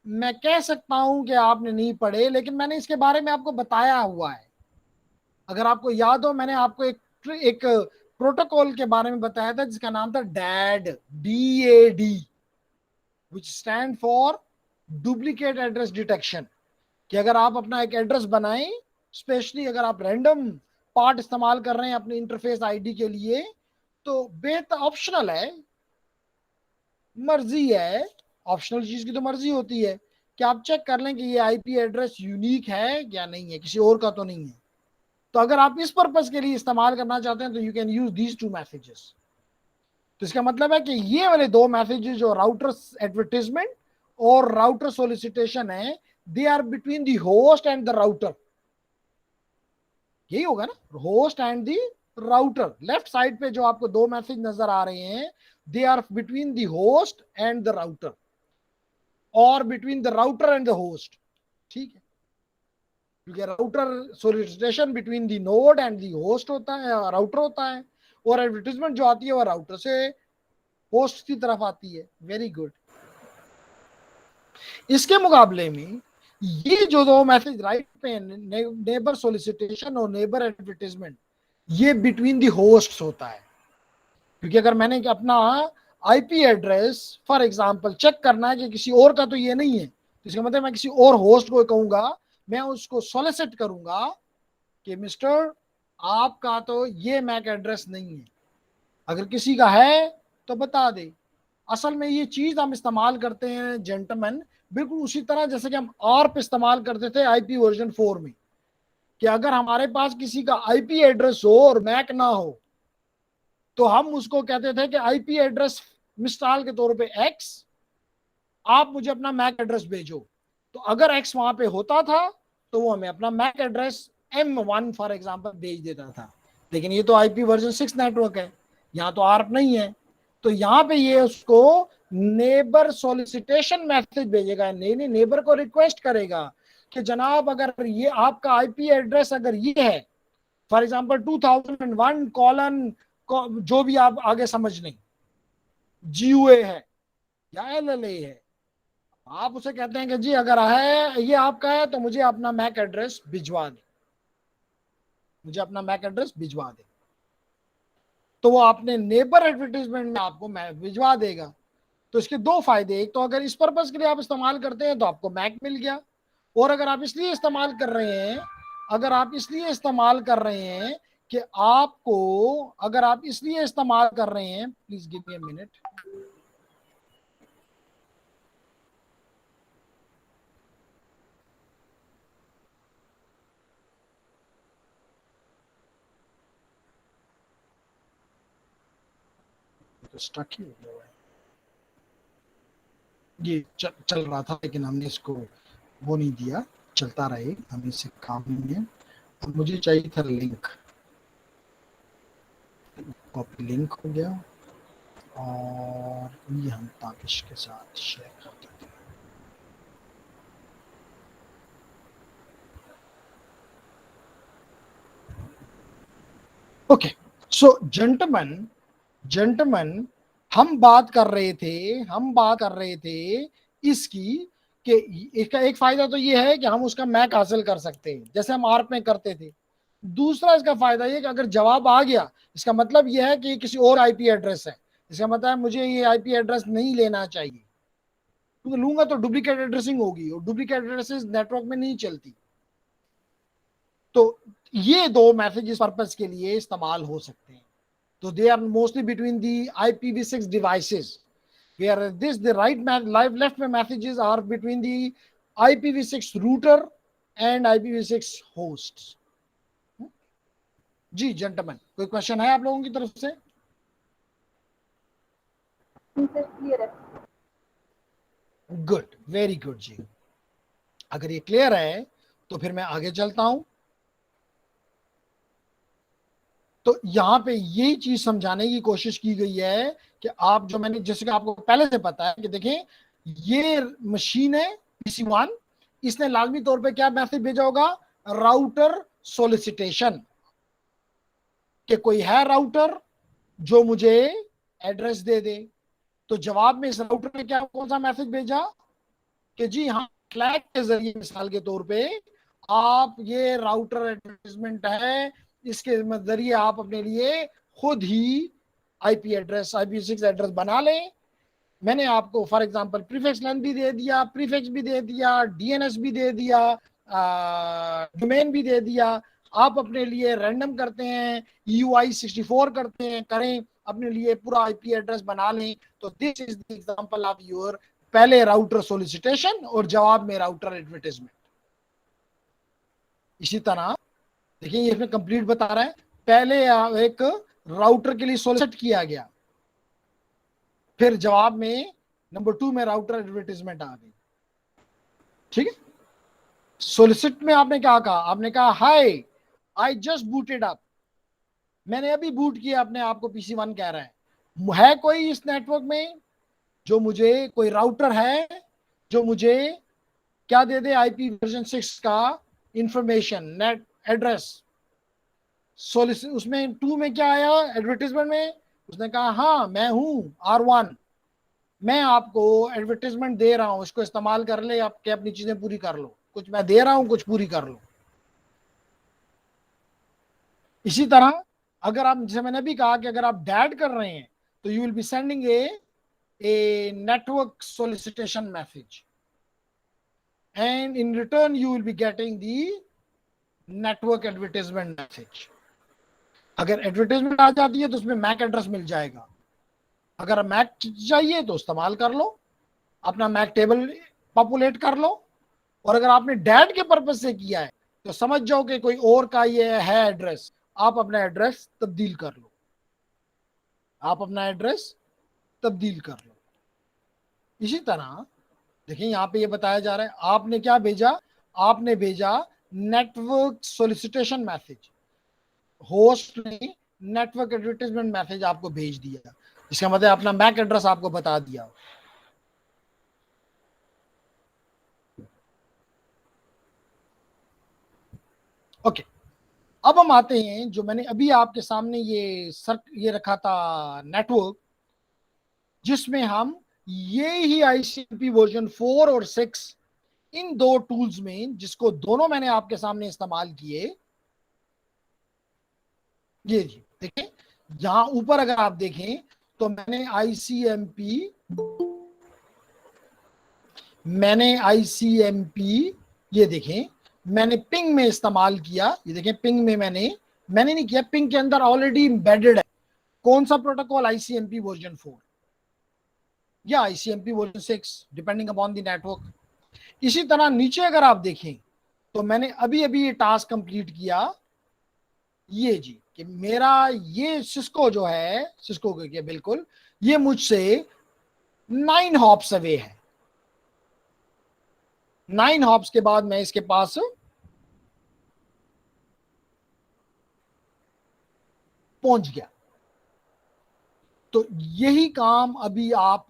[SPEAKER 1] मैं कह सकता हूं कि आपने नहीं पढ़े, लेकिन मैंने इसके बारे में आपको बताया हुआ है। अगर आपको याद हो, मैंने आपको एक प्रोटोकॉल के बारे में बताया था जिसका नाम था dad, DAD, which stand for duplicate address detection. कि अगर आप अपना एक एड्रेस बनाएं, स्पेशली अगर आप रैंडम पार्ट इस्तेमाल कर रहे हैं अपने इंटरफेस आईडी के लिए, तो बेहतर ऑप्शनल है, मर्जी है, ऑप्शनल चीज की तो मर्जी होती है कि आप चेक कर लें कि ये आईपी एड्रेस यूनिक है या नहीं है, किसी और का तो नहीं है। तो अगर आप इस पर्पस के लिए इस्तेमाल करना चाहते हैं तो you can use these two messages. तो इसका मतलब है कि ये वाले दो मैसेजेस जो राउटर एडवर्टीजमेंट और राउटर सोलिसिटेशन है, they are between the host and the router. यही होगा ना, host and the router. Left side पे जो आपको दो मैसेज नजर आ रहे हैं, they are between the host and the router, और between the router and the host. ठीक है, क्योंकि router solicitation between the node and the host होता है, राउटर होता है, और एडवर्टीजमेंट जो आती है वो राउटर से होस्ट की तरफ आती है। Very good. इसके मुकाबले में ये जो दो मैसेज राइट पे, नेबर सोलिसिटेशन और नेबर एडवर्टीजमेंट, ये बिटवीन दी होस्ट होता है। क्योंकि अगर मैंने अपना IP address for example check करना है कि किसी और का तो ये नहीं है, तो इसका मतलब मैं किसी और होस्ट को कहूंगा, मैं उसको सोलिसिट करूंगा कि मिस्टर आपका तो ये मैक एड्रेस नहीं है, अगर किसी का है तो बता दे। असल में ये चीज हम इस्तेमाल करते हैं जेंटलमैन बिल्कुल उसी तरह जैसे कि हम आर्प इस्तेमाल करते थे आईपी वर्जन 4 में, कि अगर हमारे पास किसी का आईपी एड्रेस हो और मैक ना हो तो हम उसको कहते थे कि आईपी एड्रेस मिसाल के तौर पे एक्स, आप मुझे अपना मैक एड्रेस भेजो। तो अगर एक्स वहां पे होता था तो वो हमें अपना Mac address M1 for example भेज देता था। लेकिन ये तो आईपी वर्जन 6 नेटवर्क है, यहाँ तो आर्प नहीं है, तो यहाँ पे ये उसको नेबर सोलिसिटेशन मैसेज भेजेगा, नहीं नेबर को रिक्वेस्ट करेगा कि जनाब अगर ये आपका आईपी एड्रेस अगर ये है फॉर एग्जांपल 2001 कॉलन जो भी आप आगे समझ लें, GUA है या LLA है, आप उसे कहते हैं कि जी अगर है ये आपका है तो मुझे अपना मैक एड्रेस भिजवा दे, मुझे अपना मैक एड्रेस भिजवा दे। तो वो आपने नेबर एडवर्टीजमेंट में आपको भिजवा देगा। तो इसके दो फायदे, एक तो अगर इस पर्पस के लिए आप इस्तेमाल करते हैं तो आपको मैक मिल गया, और अगर आप इसलिए इस्तेमाल कर रहे हैं, अगर आप इसलिए इस्तेमाल कर रहे हैं कि आपको, अगर आप इसलिए इस्तेमाल कर रहे हैं, please give me a minute. Stuck ही हो गया है, ये चल रहा था लेकिन हमने इसको वो नहीं दिया, चलता रहे, हमें इससे काम नहीं है। अब मुझे चाहिए था लिंक, कॉपी लिंक हो गया, और ये हम ताकिश के साथ शेयर कर देते हैं। ओके, सो जेंटलमैन हम बात कर रहे थे इसकी कि इसका एक फायदा तो ये है कि हम उसका मैक हासिल कर सकते हैं जैसे हम आर्प में करते थे। दूसरा इसका फायदा ये कि अगर जवाब आ गया, इसका मतलब यह है कि किसी और आईपी एड्रेस है, इसका मतलब है मुझे ये आईपी एड्रेस नहीं लेना चाहिए, क्योंकि लूंगा तो डुप्लीकेट एड्रेसिंग होगी और डुप्लीकेट एड्रेसेस नेटवर्क में नहीं चलती। तो ये दो मैसेज इस पर्पज के लिए इस्तेमाल हो सकते हैं। तो they are mostly between the IPv6 devices, where this the left messages are between the IPv6 router and IPv6 hosts. जी जेंटलमैन, कोई क्वेश्चन है आप लोगों की तरफ से?
[SPEAKER 4] क्लियर है।
[SPEAKER 1] गुड, वेरी गुड जी। अगर ये क्लियर है तो फिर मैं आगे चलता हूं। तो यहां पे यही चीज समझाने की कोशिश की गई है कि आप जो मैंने, जैसे कि आपको पहले से पता है कि देखें ये मशीन है PC1, इसने लाजमी तौर पे क्या मैसेज भेजा होगा? राउटर सोलिसिटेशन, कि कोई है राउटर जो मुझे एड्रेस दे दे। तो जवाब में इस राउटर ने क्या, कौन सा मैसेज भेजा कि जी हाँ, फ्लैग के जरिए मिसाल के तौर पे आप ये राउटर एडवर्टाइजमेंट है, इसके जरिए आप अपने लिए खुद ही आईपी एड्रेस, IPv6 एड्रेस बना लें। मैंने आपको फॉर एग्जांपल प्रीफिक्स लेंथ भी दे दिया, प्रीफिक्स भी दे दिया, DNS भी दे दिया, डोमेन भी दे दिया। आप अपने लिए रैंडम करते हैं, EUI64 करते हैं, करें अपने लिए पूरा आईपी एड्रेस बना लें। तो this is the example of your पहले राउटर सोलिसिटेशन और जवाब में राउटर एडवर्टाइजमेंट। इसी तरह देखिए ये इसमें कंप्लीट बता रहा है, पहले एक राउटर के लिए सोलिसिट किया गया, फिर जवाब में नंबर 2 में राउटर एडवर्टाइजमेंट आ गई। ठीक है, सोलिसिट में आपने क्या कहा? आपने कहा हाय आई जस्ट बूटेड अप, मैंने अभी बूट किया अपने आप को, PC1 कह रहा है कोई इस नेटवर्क में जो मुझे, कोई राउटर है जो मुझे क्या दे दे? IPv6 का इंफॉर्मेशन, नेट एड्रेस। उसमें 2 में क्या आया एडवर्टाइजमेंट में? उसने कहा हाँ मैं हूं R1, मैं आपको एडवर्टाइजमेंट दे रहा हूं, इसको इस्तेमाल कर ले, आपके अपनी चीजें पूरी कर लो, कुछ मैं दे रहा हूं, कुछ पूरी कर लो। इसी तरह अगर आप, जैसे मैंने भी कहा कि अगर आप डैड कर रहे हैं तो you will be sending a network solicitation message and in return you will be getting the network advertisement message. अगर एडवर्टाइजमेंट आ जाती है तो उसमें मैक एड्रेस मिल जाएगा, अगर मैक चाहिए तो इस्तेमाल कर लो, अपना मैक टेबल पॉपुलेट कर लो। और अगर आपने डैड के पर्पज से किया है तो समझ जाओ कि कोई और का ये है एड्रेस, आप अपना एड्रेस तब्दील कर लो, आप अपना एड्रेस तब्दील कर लो। इसी तरह देखिए यहां पे ये बताया जा रहा है, आपने क्या भेजा? आपने भेजा नेटवर्क सोलिसिटेशन मैसेज, होस्ट ने नेटवर्क एडवर्टाइजमेंट मैसेज आपको भेज दिया, इसका मतलब अपना मैक एड्रेस आपको बता दिया। ओके, अब हम आते हैं जो मैंने अभी आपके सामने ये रखा था नेटवर्क, जिसमें हम ये ही ICMP वर्जन 4 और 6 इन दो टूल्स में, जिसको दोनों मैंने आपके सामने इस्तेमाल किए। ये जी देखिए यहां ऊपर अगर आप देखें तो मैंने ICMP ये देखें मैंने पिंग में इस्तेमाल किया। ये देखें पिंग में मैंने नहीं किया, पिंग के अंदर ऑलरेडी एम्बेडेड है कौन सा प्रोटोकॉल? ICMP वर्जन 4 या ICMP version 6 depending upon the network. इसी तरह नीचे अगर आप देखें तो मैंने अभी ये टास्क कंप्लीट किया, ये जी कि मेरा ये सिस्को जो है, सिस्को के बिल्कुल ये मुझसे 9 हॉप्स अवे है। 9 हॉप्स के बाद मैं इसके पास पहुंच गया। तो यही काम अभी आप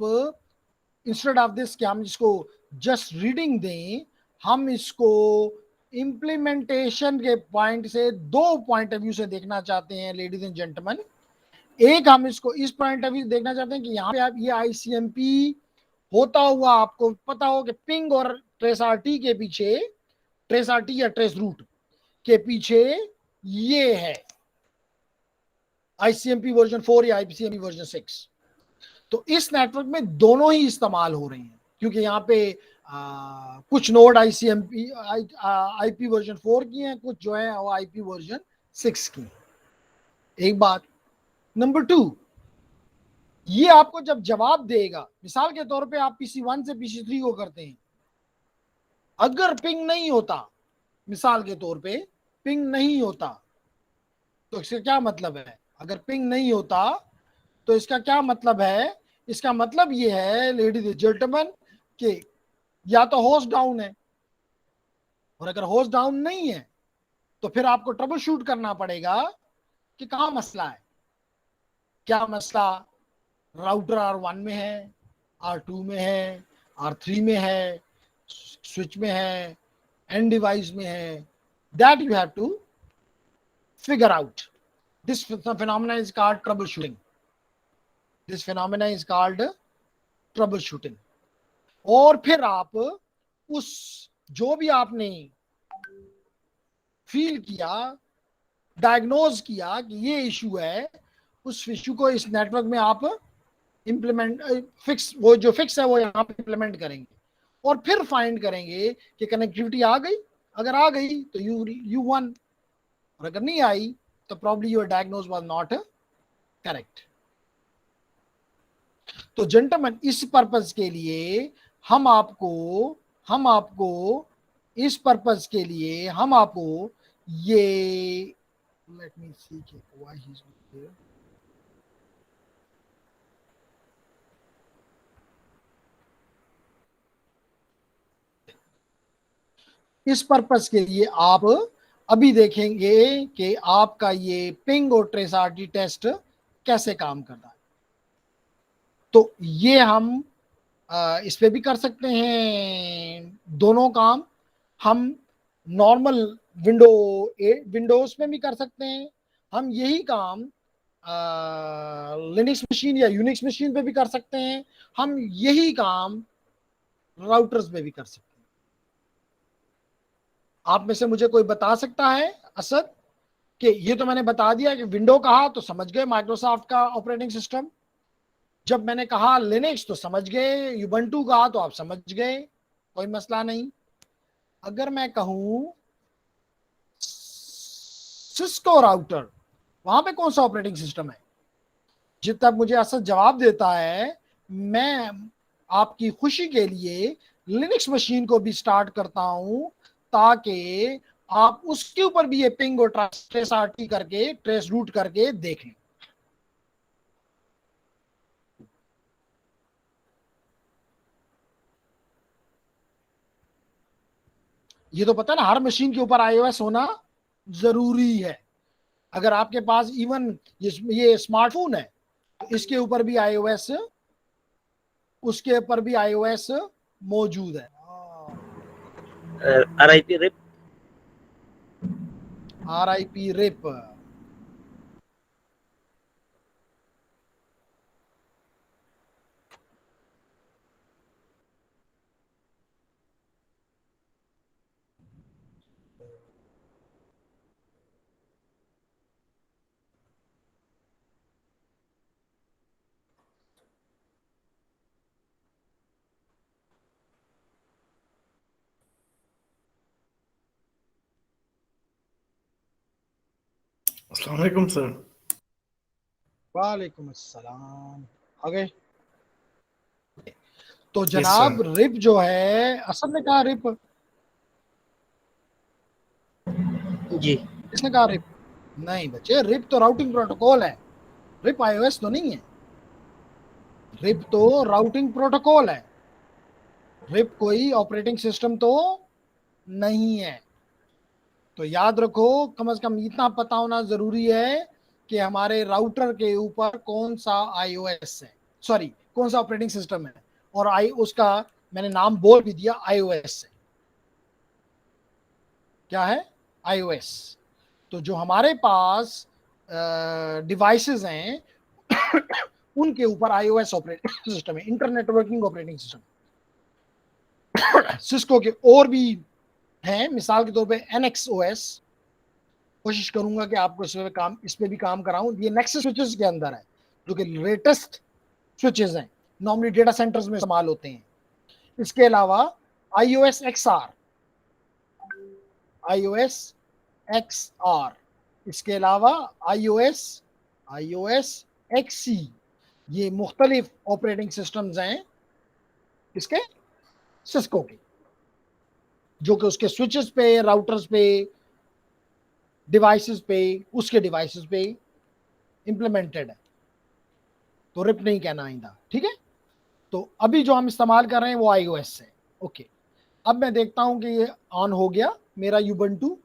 [SPEAKER 1] इंस्टेड ऑफ दिस कि हम इसको जस्ट रीडिंग दें, हम इसको इम्प्लीमेंटेशन के पॉइंट से, 2 पॉइंट ऑफ व्यू से देखना चाहते हैं लेडीज एंड जेंटलमैन। एक हम इसको इस पॉइंट ऑफ व्यू देखना चाहते हैं कि यहाँ पे आप ये ICMP होता हुआ आपको पता हो कि पिंग और ट्रेस आरटी के पीछे, ट्रेस आरटी या ट्रेस रूट के पीछे ये है आईसीएमपी वर्जन 4 या आईसीएमपी वर्जन 6। तो इस नेटवर्क में दोनों ही इस्तेमाल हो रही हैं, क्योंकि यहाँ पे कुछ नोड आईसीएमपी आईपी वर्जन 4 की हैं, कुछ जो है वो आईपी वर्जन 6 की। एक बात। नंबर 2, ये आपको जब जवाब देगा, मिसाल के तौर पे आप पीसी 1 से पीसी 3 को करते हैं, अगर पिंग नहीं होता, मिसाल के तौर पे पिंग नहीं होता, तो इसका क्या मतलब है? अगर पिंग नहीं होता तो इसका क्या मतलब है? इसका मतलब ये है लेडीज एंड जेंटलमैन कि या तो होस्ट डाउन है, और अगर होस्ट डाउन नहीं है तो फिर आपको ट्रबल शूट करना पड़ेगा कि कहाँ मसला है। क्या मसला राउटर R1 में है, R2 में है, R3 में है, स्विच में है, एंड डिवाइस में है? That you have to figure out. This phenomena is called troubleshooting. This phenomena is called troubleshooting. और फिर आप उस जो भी आपने फील किया, डायग्नोज किया कि ये इशू है, उस इशू को इस नेटवर्क में आप इंप्लीमेंट फिक्स, वो जो फिक्स है वो यहाँ पे इंप्लीमेंट करेंगे, और फिर फाइंड करेंगे कि कनेक्टिविटी आ गई। अगर आ गई तो यू वन, और अगर नहीं आई तो probably your diagnose was not correct. तो जेंटलमैन, इस पर्पस के लिए हम आपको इस पर्पस के लिए हम आपको ये, let me see why he is here. इस पर्पस के लिए आप अभी देखेंगे कि आपका ये पिंग और ट्रेस आरटी टेस्ट कैसे काम करता है। तो ये हम इस पे भी कर सकते हैं दोनों काम। हम नॉर्मल विंडोज में भी कर सकते हैं, हम यही काम लिनक्स मशीन या यूनिक्स मशीन पे भी कर सकते हैं, हम यही काम राउटर्स पे भी कर सकते हैं। आप में से मुझे कोई बता सकता है असद कि ये तो मैंने बता दिया कि विंडो कहा तो समझ गए माइक्रोसॉफ्ट का ऑपरेटिंग सिस्टम, जब मैंने कहा लिनक्स तो समझ गए, यूबंटू कहा तो आप समझ गए, कोई मसला नहीं। अगर मैं कहूं सिस्को राउटर, वहां पे कौन सा ऑपरेटिंग सिस्टम है? जब तक मुझे असद जवाब देता है, मैं आपकी खुशी के लिए लिनक्स मशीन को भी स्टार्ट करता हूं, ताकि आप उसके ऊपर भी ये पिंग और ट्रेस आरटी करके, ट्रेस रूट करके देख लें। ये तो पता है ना, हर मशीन के ऊपर iOS होना जरूरी है। अगर आपके पास इवन ये स्मार्टफोन है तो इसके ऊपर भी iOS, उसके ऊपर भी iOS मौजूद है।
[SPEAKER 3] RIP RIP.
[SPEAKER 1] RIP RIP.
[SPEAKER 5] अस्सलाम वालेकुम सर।
[SPEAKER 1] वालेकुम अस्सलाम। आगे। तो
[SPEAKER 5] यस
[SPEAKER 1] जनाब
[SPEAKER 5] सर।
[SPEAKER 1] रिप जो है, असद ने कहा रिप,
[SPEAKER 3] जी
[SPEAKER 1] किसने कहा रिप? नहीं बच्चे, रिप तो राउटिंग प्रोटोकॉल है, रिप iOS तो नहीं है। रिप तो राउटिंग प्रोटोकॉल है, रिप कोई ऑपरेटिंग सिस्टम तो नहीं है। तो याद रखो, कम से कम इतना पता होना जरूरी है कि हमारे राउटर के ऊपर कौन सा iOS है, सॉरी कौन सा ऑपरेटिंग सिस्टम है, और उसका मैंने नाम बोल भी दिया, iOS है। क्या है? iOS। तो जो हमारे पास डिवाइसेस हैं उनके ऊपर iOS ऑपरेटिंग सिस्टम है, inter networking operating system. Cisco के और भी हैं, मिसाल के तौर पे NXOS, कोशिश करूंगा कि आपको इस पे भी काम कराऊं। ये नेक्सस स्विचेस के अंदर है, जो कि लेटेस्ट स्विचेस हैं, नॉर्मली डेटा सेंटर्स में इस्तेमाल होते हैं। इसके अलावा iOS XR, इसके अलावा iOS XC, ये मुख्तलिफ ऑपरेटिंग सिस्टम्स हैं इसके सिस्को के, जो कि उसके स्विचेस पे, राउटर्स पे, डिवाइसेस पे, उसके डिवाइसेस पे इंप्लीमेंटेड है। तो रिप नहीं कहना आइंदा, ठीक है। तो अभी जो हम इस्तेमाल कर रहे हैं वो iOS है। ओके, अब मैं देखता हूं कि ये ऑन हो गया मेरा यूबंटू।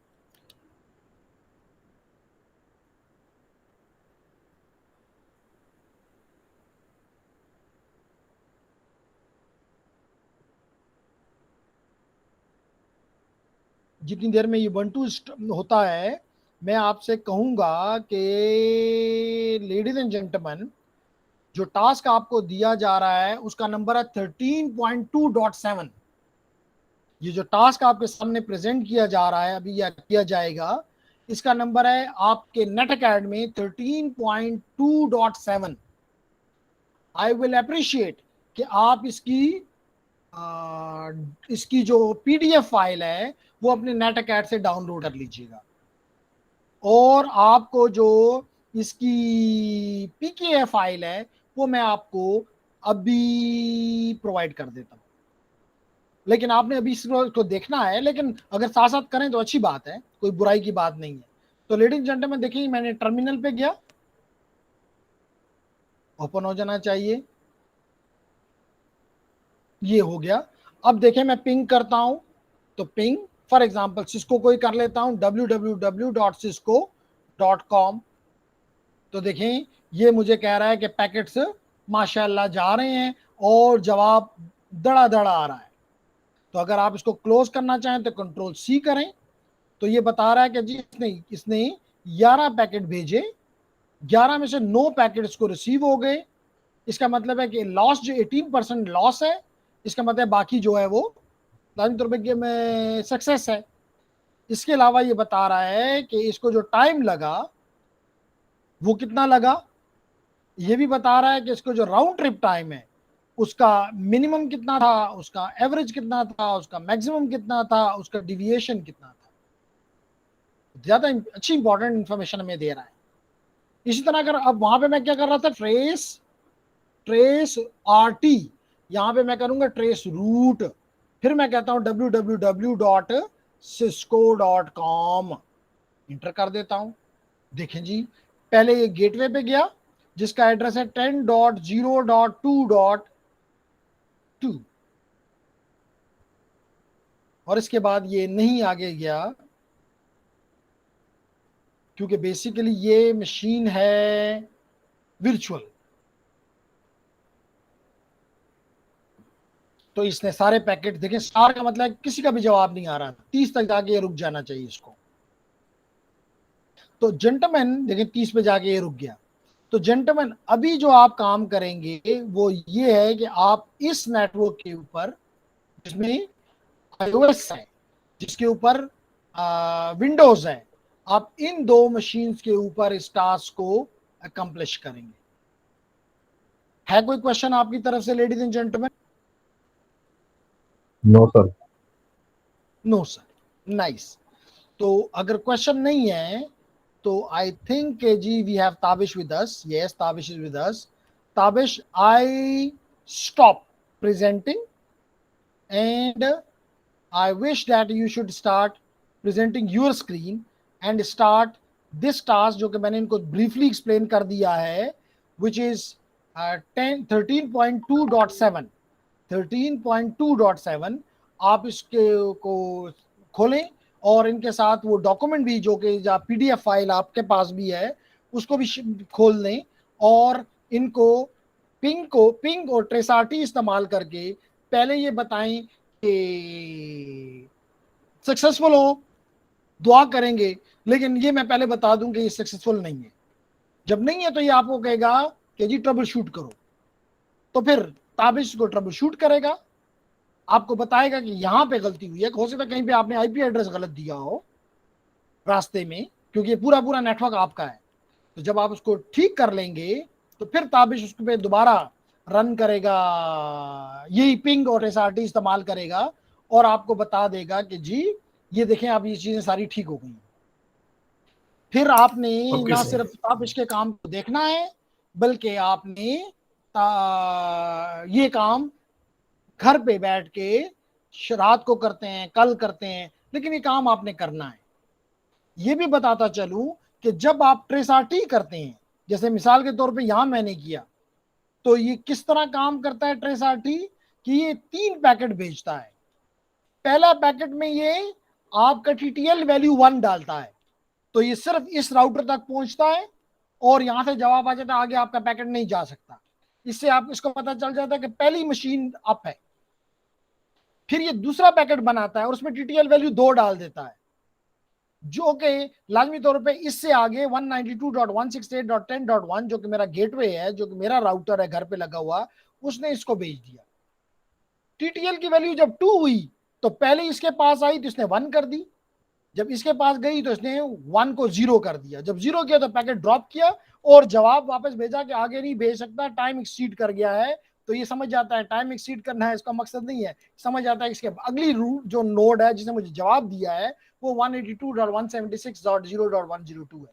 [SPEAKER 1] जितनी देर में यूबंटू होता है, मैं आपसे कहूंगा कि लेडीज एंड जेंटलमैन, जो टास्क आपको दिया जा रहा है उसका नंबर है 13.2.7। ये जो टास्क आपके सामने प्रेजेंट किया जा रहा है अभी या किया जाएगा, इसका नंबर है आपके नेट अकेडमी में 13.2.7। आई विल अप्रिशिएट कि आप इसकी जो PDF फाइल है वो अपने नेट अकेड से डाउनलोड कर लीजिएगा, और आपको जो इसकी PKA फाइल है वो मैं आपको अभी प्रोवाइड कर देता हूँ। लेकिन आपने अभी इसको देखना है, लेकिन अगर साथ साथ करें तो अच्छी बात है, कोई बुराई की बात नहीं है। तो लेडीज एंड जेंटलमैन, देखिए मैंने टर्मिनल पे गया, ओपन हो जाना चाहिए, ये हो गया। अब देखें मैं पिंग करता हूं, तो पिंग फॉर एग्जांपल सिस्को को ही कर लेता हूं, www.cisco.com। तो देखें ये मुझे कह रहा है कि पैकेट्स माशाल्लाह जा रहे हैं और जवाब धड़ा आ रहा है। तो अगर आप इसको क्लोज करना चाहें तो Ctrl+C करें, तो ये बता रहा है कि जी इसने 11 पैकेट भेजे, 11 में से 9 पैकेट इसको रिसीव हो गए। इसका मतलब है कि लॉस जो 18% लॉस है, इसका मतलब बाकी जो है वो लाजमी तौर पर में सक्सेस है। इसके अलावा ये बता रहा है कि इसको जो टाइम लगा वो कितना लगा, ये भी बता रहा है कि इसको जो राउंड ट्रिप टाइम है उसका मिनिमम कितना था, उसका एवरेज कितना था, उसका मैक्सिमम कितना था, उसका डिविएशन कितना था। ज्यादा अच्छी इंपॉर्टेंट इंफॉर्मेशन हमें दे रहा है। इसी तरह अगर अब वहां पे मैं क्या कर रहा था, ट्रेस RT, यहां पे मैं करूंगा ट्रेस रूट, फिर मैं कहता हूं www.cisco.com, इंटर कर देता हूं। देखें जी, पहले ये गेटवे पे गया जिसका एड्रेस है 10.0.2.2, और इसके बाद ये नहीं आगे गया क्योंकि बेसिकली ये मशीन है वर्चुअल। तो इसने सारे पैकेट देखें, स्टार का मतलब किसी का भी जवाब नहीं आ रहा, 30 तक जाके ये रुक जाना चाहिए इसको। तो जेंटलमैन देखें 30 पे जाके ये रुक गया। तो जेंटलमैन अभी जो आप काम करेंगे वो ये है कि आप इस नेटवर्क के ऊपर, जिसमें iOS है, जिसके ऊपर विंडोज है, आप इन 2 मशीन्स के ऊपर इस टास्क को अकम्प्लिश करेंगे। है कोई क्वेश्चन आपकी तरफ से ladies and gentleman?
[SPEAKER 2] No sir.
[SPEAKER 1] No sir, nice. तो अगर क्वेश्चन नहीं है तो आई थिंक जी we have Tabish with us. Yes, Tabish is with us. Tabish, I stop presenting and I wish that you should start presenting your screen and start this task जो कि मैंने इनको briefly explain कर दिया है, which is 13.2.7। 13.2.7 आप इसके को खोलें और इनके साथ वो डॉक्यूमेंट भी जो कि PDF फाइल आपके पास भी है उसको भी खोल लें, और इनको पिंग और ट्रेस RT इस्तेमाल करके पहले ये बताएं कि सक्सेसफुल हो, दुआ करेंगे। लेकिन ये मैं पहले बता दूं कि ये सक्सेसफुल नहीं है। जब नहीं है तो ये आपको कहेगा कि जी ट्रबल शूट करो, तो फिर ताबिश को ट्रबल शूट करेगा, आपको बताएगा कि यहाँ पे गलती हुई है, हो सकता है कहीं पे आपने आईपी एड्रेस गलत दिया हो रास्ते में, क्योंकि ये पूरा पूरा नेटवर्क आपका है। तो जब आप उसको ठीक कर लेंगे तो फिर ताबिश उस पे दोबारा रन करेगा, यही पिंग और एसआरटी इस्तेमाल करेगा और आपको बता देगा कि जी ये देखें आप ये चीजें सारी ठीक हो गई। फिर आपने
[SPEAKER 5] ओके
[SPEAKER 1] ना
[SPEAKER 5] सर।
[SPEAKER 1] सिर्फ ताबिश के काम को देखना है, बल्कि आपने ये काम घर पे बैठ के रात को करते हैं, कल करते हैं, लेकिन ये काम आपने करना है। ये भी बताता चलूं कि जब आप ट्रेस-आरटी करते हैं, जैसे मिसाल के तौर पे यहां मैंने किया, तो ये किस तरह काम करता है ट्रेस-आरटी कि ये 3 पैकेट भेजता है। पहला पैकेट में ये आपका टीटीएल वैल्यू 1 डालता है, तो ये सिर्फ इस राउटर तक पहुंचता है और यहां से जवाब आ जाता है, आगे आपका पैकेट नहीं जा सकता। इससे आप इसको पता चल जाता है कि पहली मशीन अप है। फिर ये दूसरा पैकेट बनाता है और उसमें टीटीएल वैल्यू 2 डाल देता है, जो कि लाजमी तौर पे इससे आगे 192.168.10.1 जो कि मेरा गेटवे है, जो कि मेरा राउटर है घर पे लगा हुआ, उसने इसको भेज दिया। टीटीएल की वैल्यू जब 2 हुई तो पहले इसके पास आई तो इसने 1 कर दी, जब इसके पास गई तो इसने 1 को 0 कर दिया, जब 0 किया तो पैकेट ड्रॉप किया और जवाब वापस भेजा कि आगे नहीं भेज सकता, टाइम एक्सीड कर गया है। तो ये समझ जाता है टाइम एक्सीड करना है इसका मकसद नहीं है, समझ जाता है इसके अगली रूट जो नोड है जिसने मुझे जवाब दिया है वो 182.176.0.102 है।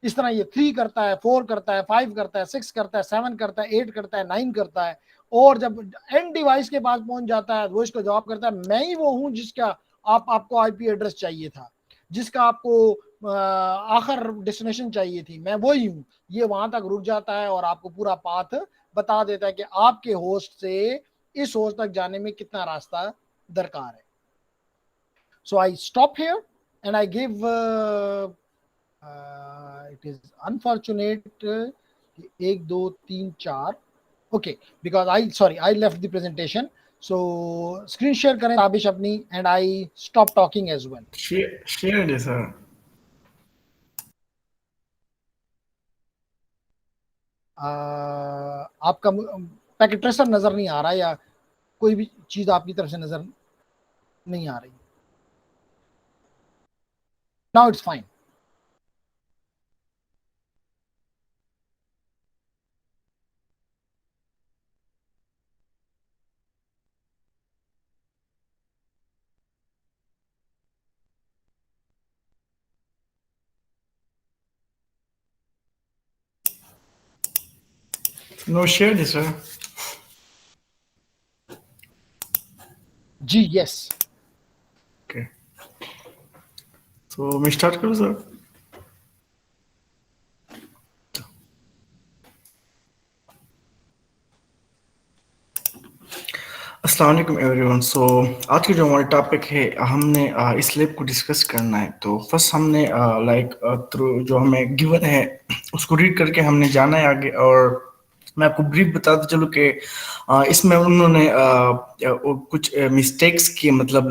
[SPEAKER 1] इस तरह ये 3 करता है, 4 करता है, 5 करता है, 6 करता है, 7 करता है, 8 करता है, 9 करता है, और जब एंड डिवाइस के पास पहुंच जाता है वो इसको जवाब करता है मैं ही वो हूं जिसका आपको आईपी एड्रेस चाहिए था, जिसका आपको आखिर डेस्टिनेशन चाहिए थी, मैं वही हूं। ये वहां तक रुक जाता है और आपको पूरा पाथ बता देता है कि आपके होस्ट से इस होस्ट तक जाने में कितना रास्ता दरकार है। So I stop here and I give it is unfortunate 1 2 3 4 okay, because I left the presentation. So screen share करें ताबिश अपनी and I stop talking as well.
[SPEAKER 5] Share है सर।
[SPEAKER 1] आपका पैकेट ट्रेसर नजर नहीं आ रहा या कोई भी चीज आपकी तरफ से नजर नहीं आ रही? Now it's fine.
[SPEAKER 5] No share है सर।
[SPEAKER 1] जी यस।
[SPEAKER 5] ओके, तो मैं स्टार्ट करूँ सर? अस्सलाम वालेकुम एवरीवन। सो आज की जो हमारी टॉपिक है, हमने इस लैब को डिस्कस करना है। तो फर्स्ट हमने थ्रू जो हमें गिवन है उसको रीड करके हमने जाना है आगे। और मैं आपको ब्रीफ बताता चलूँ कि इसमें उन्होंने कुछ मिस्टेक्स की, मतलब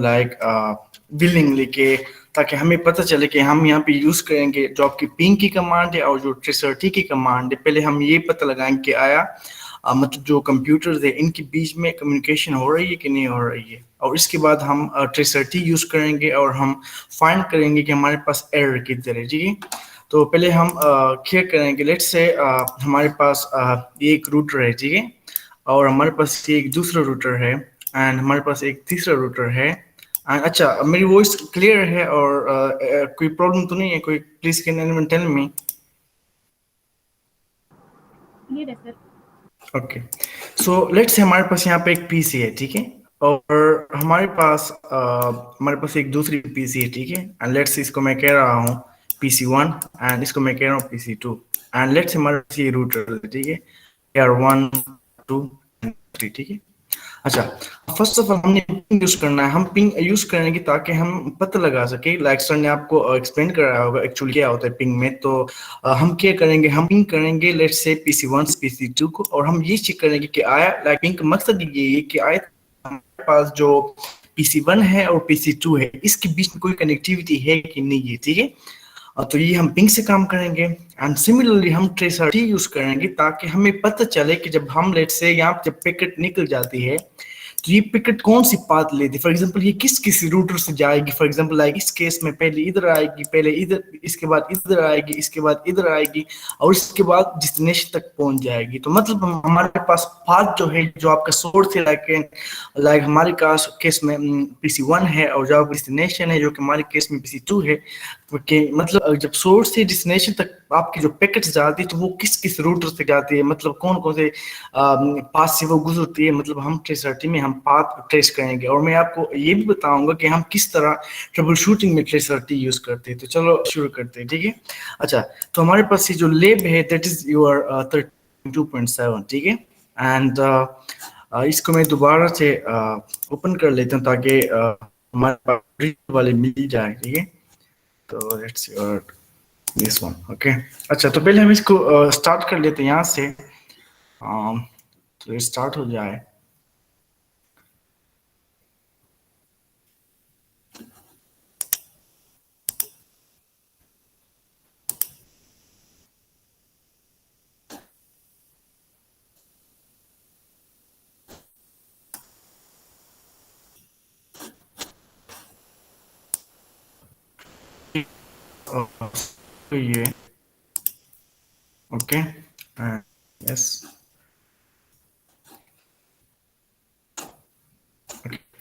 [SPEAKER 5] विलिंगली के, ताकि हमें पता चले कि हम यहाँ पे यूज़ करेंगे जो आपकी पिंग की कमांड है और जो ट्रेसर्टी की कमांड है। पहले हम ये पता लगाएंगे कि आया मतलब जो कंप्यूटर्स है इनके बीच में कम्युनिकेशन हो रही है कि नहीं हो रही है, और इसके बाद हम ट्रेसर्टी यूज़ करेंगे और हम फाइंड करेंगे कि हमारे पास एरर किधर है। ठीक है, तो पहले हम क्या करेंगे, लेट्स से हमारे पास ये एक रूटर है, ठीक है, और हमारे पास ये एक दूसरा रूटर है एंड हमारे पास एक तीसरा रूटर है। एंड अच्छा, मेरी वॉइस क्लियर है और कोई प्रॉब्लम तो नहीं है? कोई please can anyone tell me?
[SPEAKER 4] Clear है sir.
[SPEAKER 5] Okay, so let's say हमारे पास यहाँ पे एक पीसी है, ठीक है, और हमारे पास एक दूसरी पीसी है, ठीक है, एंड लेट्स इसको मैं कह रहा हूँ PC1 एंड इसको मैं कह रहा हूँ PC2 एंड लेट्स हमारे पास ये रूटर है, ठीक है, R1 2 3, ठीक है। अच्छा, फर्स्ट ऑफ ऑल हमने पिंग यूज करना है। हम पिंग यूज करेंगे ताकि हम पता लगा सके, लाइक सर ने आपको एक्सप्लेन कराया होगा एक्चुअली क्या होता है पिंग में। तो हम क्या करेंगे, हम पिंग करेंगे लेट्स से PC1 PC2 को, और हम ये चेक करेंगे कि आया, लाइक पिंग का मकसद ये है कि आया हमारे पास जो PC1 है और PC2 है इसके बीच में कोई कनेक्टिविटी है कि नहीं है, ठीक है। तो ये हम पिंग से काम करेंगे। एंड सिमिलरली हम ट्रेसर यूज करेंगे ताकि हमें पता चले कि जब हम लेट से यहाँ जब पैकेट निकल जाती है तो ये पैकेट कौन सी पाथ लेती है। फॉर एग्जांपल ये किस किस रूटर से जाएगी। फॉर एग्जांपल लाइक इस केस में पहले इधर आएगी, पहले इधर, इसके बाद इधर आएगी, इसके बाद इधर आएगी और इसके बाद डेस्टिनेशन तक पहुंच जाएगी। तो मतलब हमारे पास पाथ जो है, जो आपका सोर्स है, लाइक हमारे केस में PC1 है और जो डेस्टिनेशन है जो कि हमारे केस में PC2 है। कि मतलब जब सोर्स से डेस्टिनेशन तक आपकी जो पैकेट्स जाती है तो वो किस किस रूटर से जाती है, मतलब कौन कौन से पाथ से वो गुजरती है। मतलब हम ट्रेसर्टी में हम पाथ ट्रेस करेंगे और मैं आपको ये भी बताऊंगा कि हम किस तरह ट्रबल शूटिंग में ट्रेसर्टी यूज करते हैं। तो चलो शुरू करते हैं, ठीक है। अच्छा, तो हमारे पास ये जो लैब है दैट इज योर 32.7, ठीक है। एंड इसको मैं दोबारा से ओपन कर लेता हूँ ताकि हमारे पास वाले मिल जाए, ठीक है। तो let's your this one, okay. अच्छा, तो पहले हम इसको स्टार्ट कर लेते हैं यहाँ से। तो ये स्टार्ट हो जाए। तो ये ओके, यस,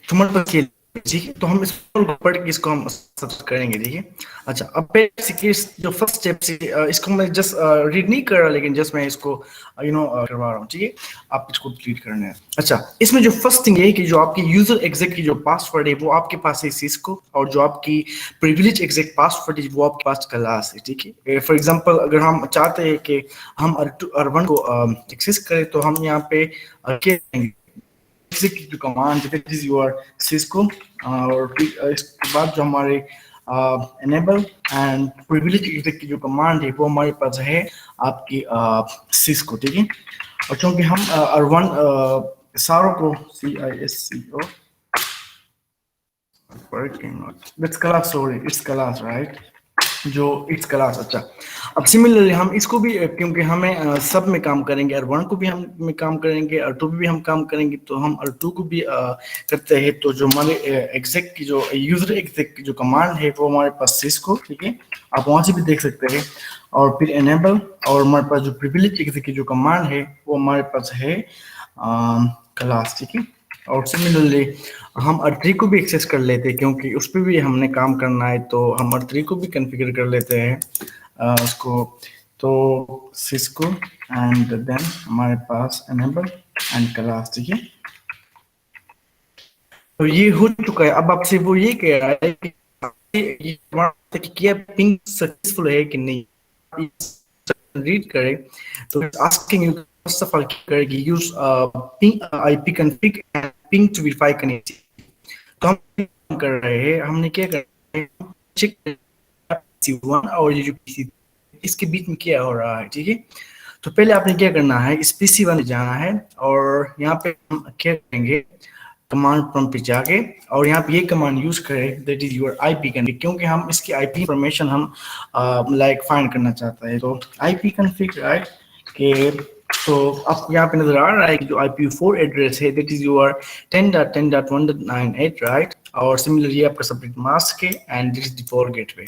[SPEAKER 5] तुम्हारे पास ये, ठीक है। तो हम इसको पढ़ के इसको हम सब करेंगे, ठीक है। अच्छा, अब जो फर्स्ट स्टेप से इसको मैं जस्ट रीड नहीं कर रहा, लेकिन जस्ट मैं इसको करवा रहा हूँ, ठीक है। आप इसको डिलीट करना है। अच्छा, इसमें जो फर्स्ट थिंग है कि जो आपकी यूजर एग्जिट की जो पासवर्ड है वो आपके पास है सिस्को, और जो आपकी प्रिविलेज एग्जिट पासवर्ड है वो आपके पास क्लास है, ठीक है। फॉर एग्जांपल अगर हम चाहते हैं कि हम R1 को एक्सेस करें तो हम यहाँ पे क्या करेंगे, execute जो command that is your Cisco, और फिर इसके बाद जो हमारे enable एंड privilege exec की जो कमांड है वो हमारे पास है आपकी सिस्को, ठीक है। और क्योंकि हम R1 सारों को CISCO working that's class, sorry it's class, right, जो इट्स क्लास। अच्छा, अब सिमिलरली हम इसको भी, क्योंकि हमें सब में काम करेंगे, R1 को भी हम में काम करेंगे, R2 भी हम काम करेंगे, तो हम R2 को भी करते हैं। तो जो हमारे एग्जेक की जो यूजर एग्जेक की जो कमांड है वो हमारे पास सिस्को, ठीक है, आप वहाँ से भी देख सकते हैं। और फिर एनेबल, और हमारे पास जो प्रिविलेज एग्जेक की जो कमांड है वो हमारे पास है क्लास, ठीक है। और सिमिलरली हम R3 को भी एक्सेस कर लेते हैं, क्योंकि उस पर भी हमने काम करना है, तो हम R3 को भी कॉन्फ़िगर कर लेते हैं उसको। तो सिस्को एंड देन हमारे पास एनेबल एंड क्लास, ठीक है। तो ये हो चुका है। अब आपसे वो ये कह रहा है कि क्या पिंग सक्सेसफुल है कि नहीं, रीड करें। तो asking you first of all करेगी use ping IP config and ping to verify connectivity। तो हम कर रहे हैं, हमने क्या कर रहे हैं, चेक PC1 और ये जो PC इसके बीच में क्या हो रहा है, ठीक है। तो पहले आपने क्या करना है, इस PC1 में जाना है और यहाँ पे हम क्या करेंगे, कमांड प्रॉम्प्ट पे जाके, और यहाँ पे ये कमांड यूज करें that is your IP config, क्योंकि हम इसकी IP इंफॉर्मेशन हम लाइक फाइंड करना चाहते हैं। तो IP config, राइट, के तो आपको यहाँ पे नजर आ रहा है कि जो IPv4 एड्रेस है दैट इज योर 10.10.1.98, राइट। और सिमिलरली आपका सबनेट मास्क है and this is default gateway,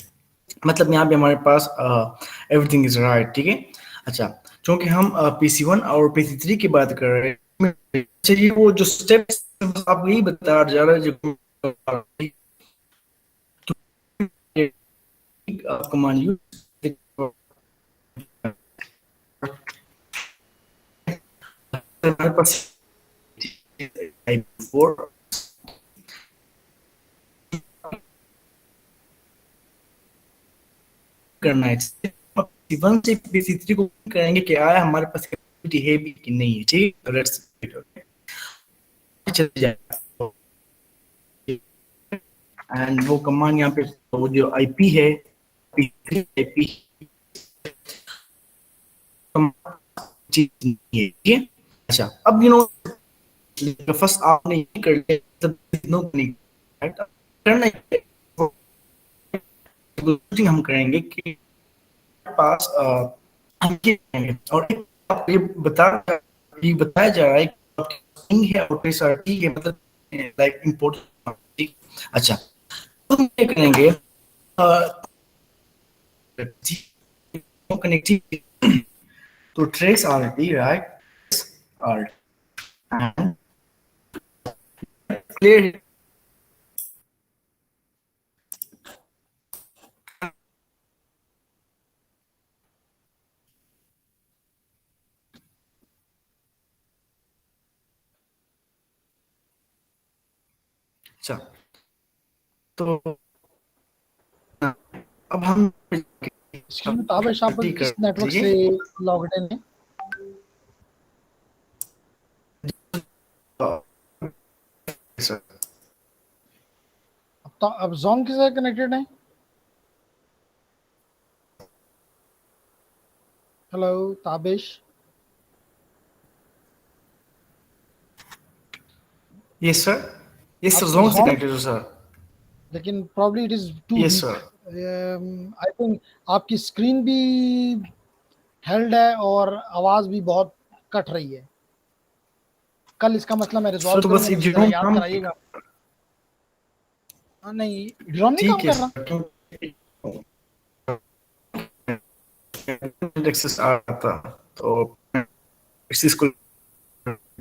[SPEAKER 5] मतलब यहाँ पे हमारे पास एवरीथिंग इज राइट, ठीक है। अच्छा, क्योंकि हम PC1 और PC3 की बात कर रहे हैं, चलिए वो जो स्टेप्स आपको यही बता जा रहा है जो कमांड यूज हमारे पास IP4 करना है, PC1 से PC3 को करेंगे कि आया हमारे पास कैपेसिटी है भी कि नहीं है, ठीक है। लेट्स चल जाए एंड वो कमांड यहाँ पे वो जो IP है P3 IP चीज नहीं है, ठीक है। अच्छा, अब फर्स्ट आपने ये कर लिया, तब नो नहीं, राइट, करना ट्रबल हम करेंगे कि पास हम क्या करेंगे, और आप ये बताया जा रहा है कि आपकी है और पैसा ठीक है, मतलब लाइक इम्पोर्टेंट। अच्छा, तो हम क्या करेंगे, कनेक्टिविटी तो trace RT right are clear. अच्छा, तो अब हम
[SPEAKER 1] एक्सक्यूज मी ताबिश, आप
[SPEAKER 5] कर
[SPEAKER 1] किस नेटवर्क से
[SPEAKER 5] दीजिए।
[SPEAKER 1] लॉग्ड इन है?
[SPEAKER 5] सर
[SPEAKER 1] अब जोंग के साथ कनेक्टेड है? Hello Tabish,
[SPEAKER 5] yes sir, yes sir,
[SPEAKER 1] आप
[SPEAKER 5] जोन से
[SPEAKER 1] जोंग,
[SPEAKER 5] कनेक्टेड हो सर।
[SPEAKER 1] लेकिन probably it is too
[SPEAKER 5] yes
[SPEAKER 1] weak.
[SPEAKER 5] Sir,
[SPEAKER 1] I think आपकी स्क्रीन भी हेल्ड है और आवाज भी बहुत कट रही है। कल इसका मसला मैं
[SPEAKER 5] सर
[SPEAKER 1] रिजॉल्व
[SPEAKER 5] तो बस
[SPEAKER 1] करूंगा, मुझे जरा
[SPEAKER 5] इग्नोर
[SPEAKER 1] याद
[SPEAKER 5] काम
[SPEAKER 1] कराइएगा। नहीं, ड्रोन नहीं काम
[SPEAKER 5] ठीक है
[SPEAKER 1] कर रहा।
[SPEAKER 5] सर, क्योंकि एक्सेस आ रहा था तो इस चीज को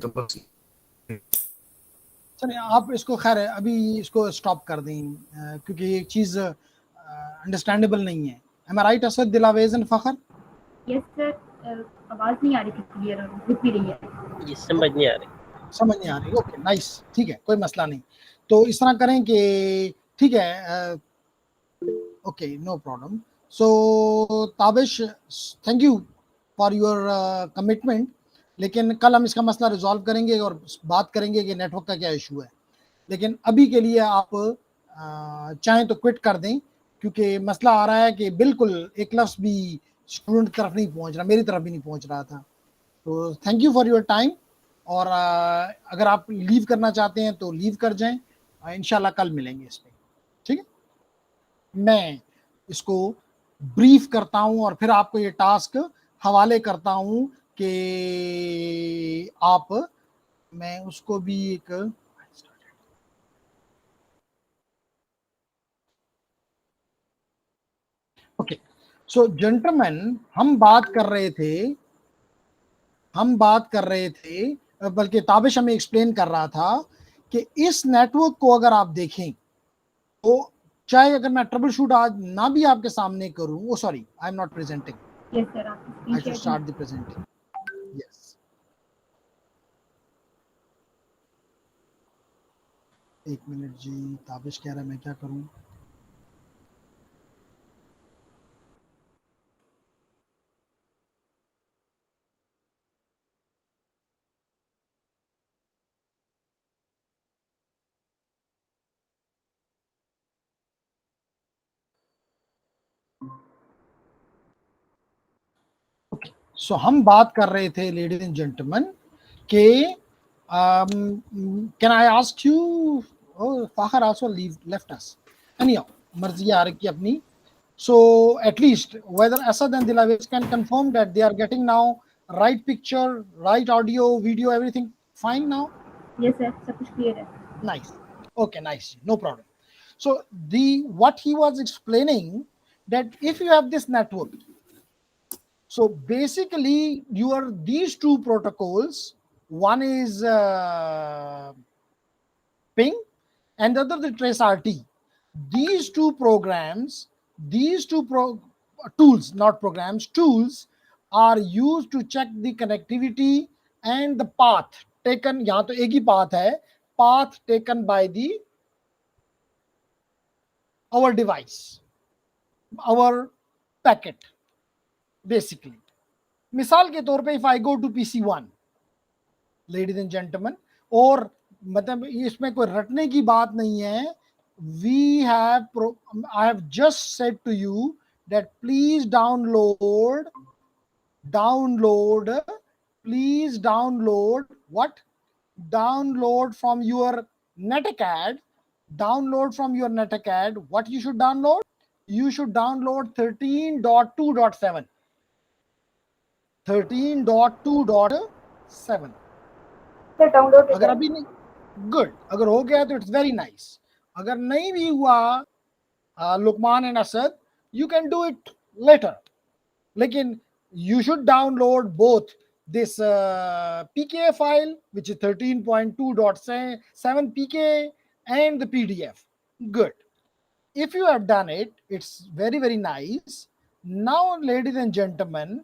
[SPEAKER 5] तो बस।
[SPEAKER 1] चलिए आप इसको, खैर है अभी इसको स्टॉप कर दें, क्योंकि ये चीज़ अंडरस्टैंडेबल नहीं है। Am I right Asad Dilawez and Fakhar?
[SPEAKER 4] Yes sir, आवाज नहीं आ रही थी क्लियर और रुक भी रही है।
[SPEAKER 3] ये समझ नहीं आ रही।
[SPEAKER 1] समझ नहीं आ रही, ओके नाइस, ठीक है, कोई मसला नहीं। तो इस तरह करें कि ठीक है, okay no problem. So Tabish, thank you for your commitment, लेकिन कल हम इसका मसला रिजॉल्व करेंगे और बात करेंगे कि नेटवर्क का क्या इशू है। लेकिन अभी के लिए आप चाहें तो क्विट कर दें, क्योंकि मसला आ रहा है कि बिल्कुल एक लफ्ज़ भी स्टूडेंट की तरफ नहीं पहुंच रहा, मेरी तरफ भी नहीं पहुंच रहा था। तो thank you for your time, और अगर आप लीव करना चाहते हैं तो लीव कर जाएं, इंशाल्लाह कल मिलेंगे इस पर, ठीक है। मैं इसको ब्रीफ करता हूं और फिर आपको ये टास्क हवाले करता हूं कि आप, मैं उसको भी एक, ओके। सो जेंटलमैन, हम बात कर रहे थे, बल्कि ताबिश हमें एक्सप्लेन कर रहा था कि इस नेटवर्क को अगर आप देखें तो, चाहे अगर मैं ट्रबल शूट आज ना भी आपके सामने करूं, oh sorry I am not presenting,
[SPEAKER 4] yes sir, आप
[SPEAKER 1] I
[SPEAKER 4] screen
[SPEAKER 1] should
[SPEAKER 4] share
[SPEAKER 1] start the presenting, yes. एक मिनट जी, ताबिश कह रहा है मैं क्या करूं? सो हम बात कर रहे थे लेडीज एंड जेंटलमैन के, can I ask you, Fakhar also left us, anyhow, मर्जी आ रही अपनी। So at least whether Asad and Dilavesh can confirm that they are getting now right picture, right audio, video, everything fine now?
[SPEAKER 4] Yes sir, सब कुछ clear है।
[SPEAKER 1] Nice. Okay, nice. No problem. So the what he was explaining, that if you have this network, so basically you are these two protocols, one is ping and the other the trace RT. These two programs, these two tools, not programs, tools are used to check the connectivity and the path taken. यहाँ तो एक ही path है, path taken by the our device, our packet basically. मिसाल के तौर पे if I go to PC1, ladies and gentlemen, और मतलब इसमें कोई रटने की बात नहीं है, we have I have just said to you that please download please download what, download from your netacad, what you should download, you should download 13.2.7. 13.2.7
[SPEAKER 4] sir download
[SPEAKER 1] अगर अभी नहीं, गुड, अगर हो गया तो इट्स वेरी नाइस। अगर नहीं भी हुआ Luqman and Asad, you can do it later, लेकिन you should download both this pk file, which is 13.2.7 pk, and the pdf. Good. If you have done it, it's very, very nice. Now, ladies and gentlemen,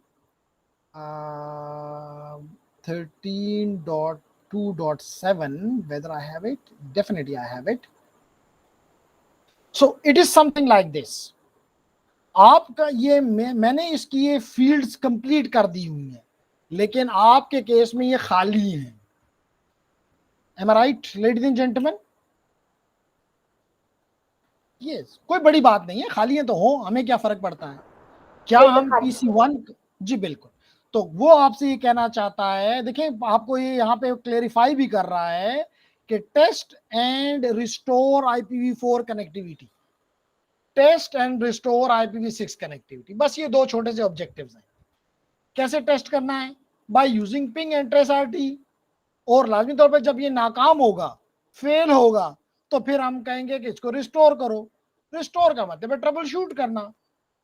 [SPEAKER 1] 13.2.7, whether I have it, definitely I have it. So it is something like this. आपका ये मैंने इसकी ये fields complete कर दी हुई हैं, लेकिन आपके केस में ये खाली हैं। Am I right ladies and gentleman? Yes, कोई बड़ी बात नहीं है, खाली है तो हो, हमें क्या फर्क पड़ता है। क्या हम PC1, जी बिल्कुल, तो वो आपसे ये कहना चाहता है, देखें आपको ये यहाँ पे क्लेरिफाई भी कर रहा है कि test and restore IPv4 connectivity, test and restore IPv6 connectivity, बस ये दो छोटे से ऑब्जेक्टिव्स हैं। कैसे टेस्ट करना है? By using ping and trace RT, और लाजमी तौर पर जब ये नाकाम होगा, फेल होगा, तो फिर हम कहेंगे कि इसको रिस्टोर करो। रिस्टोर का मतलब है ट्रबल शूट करना,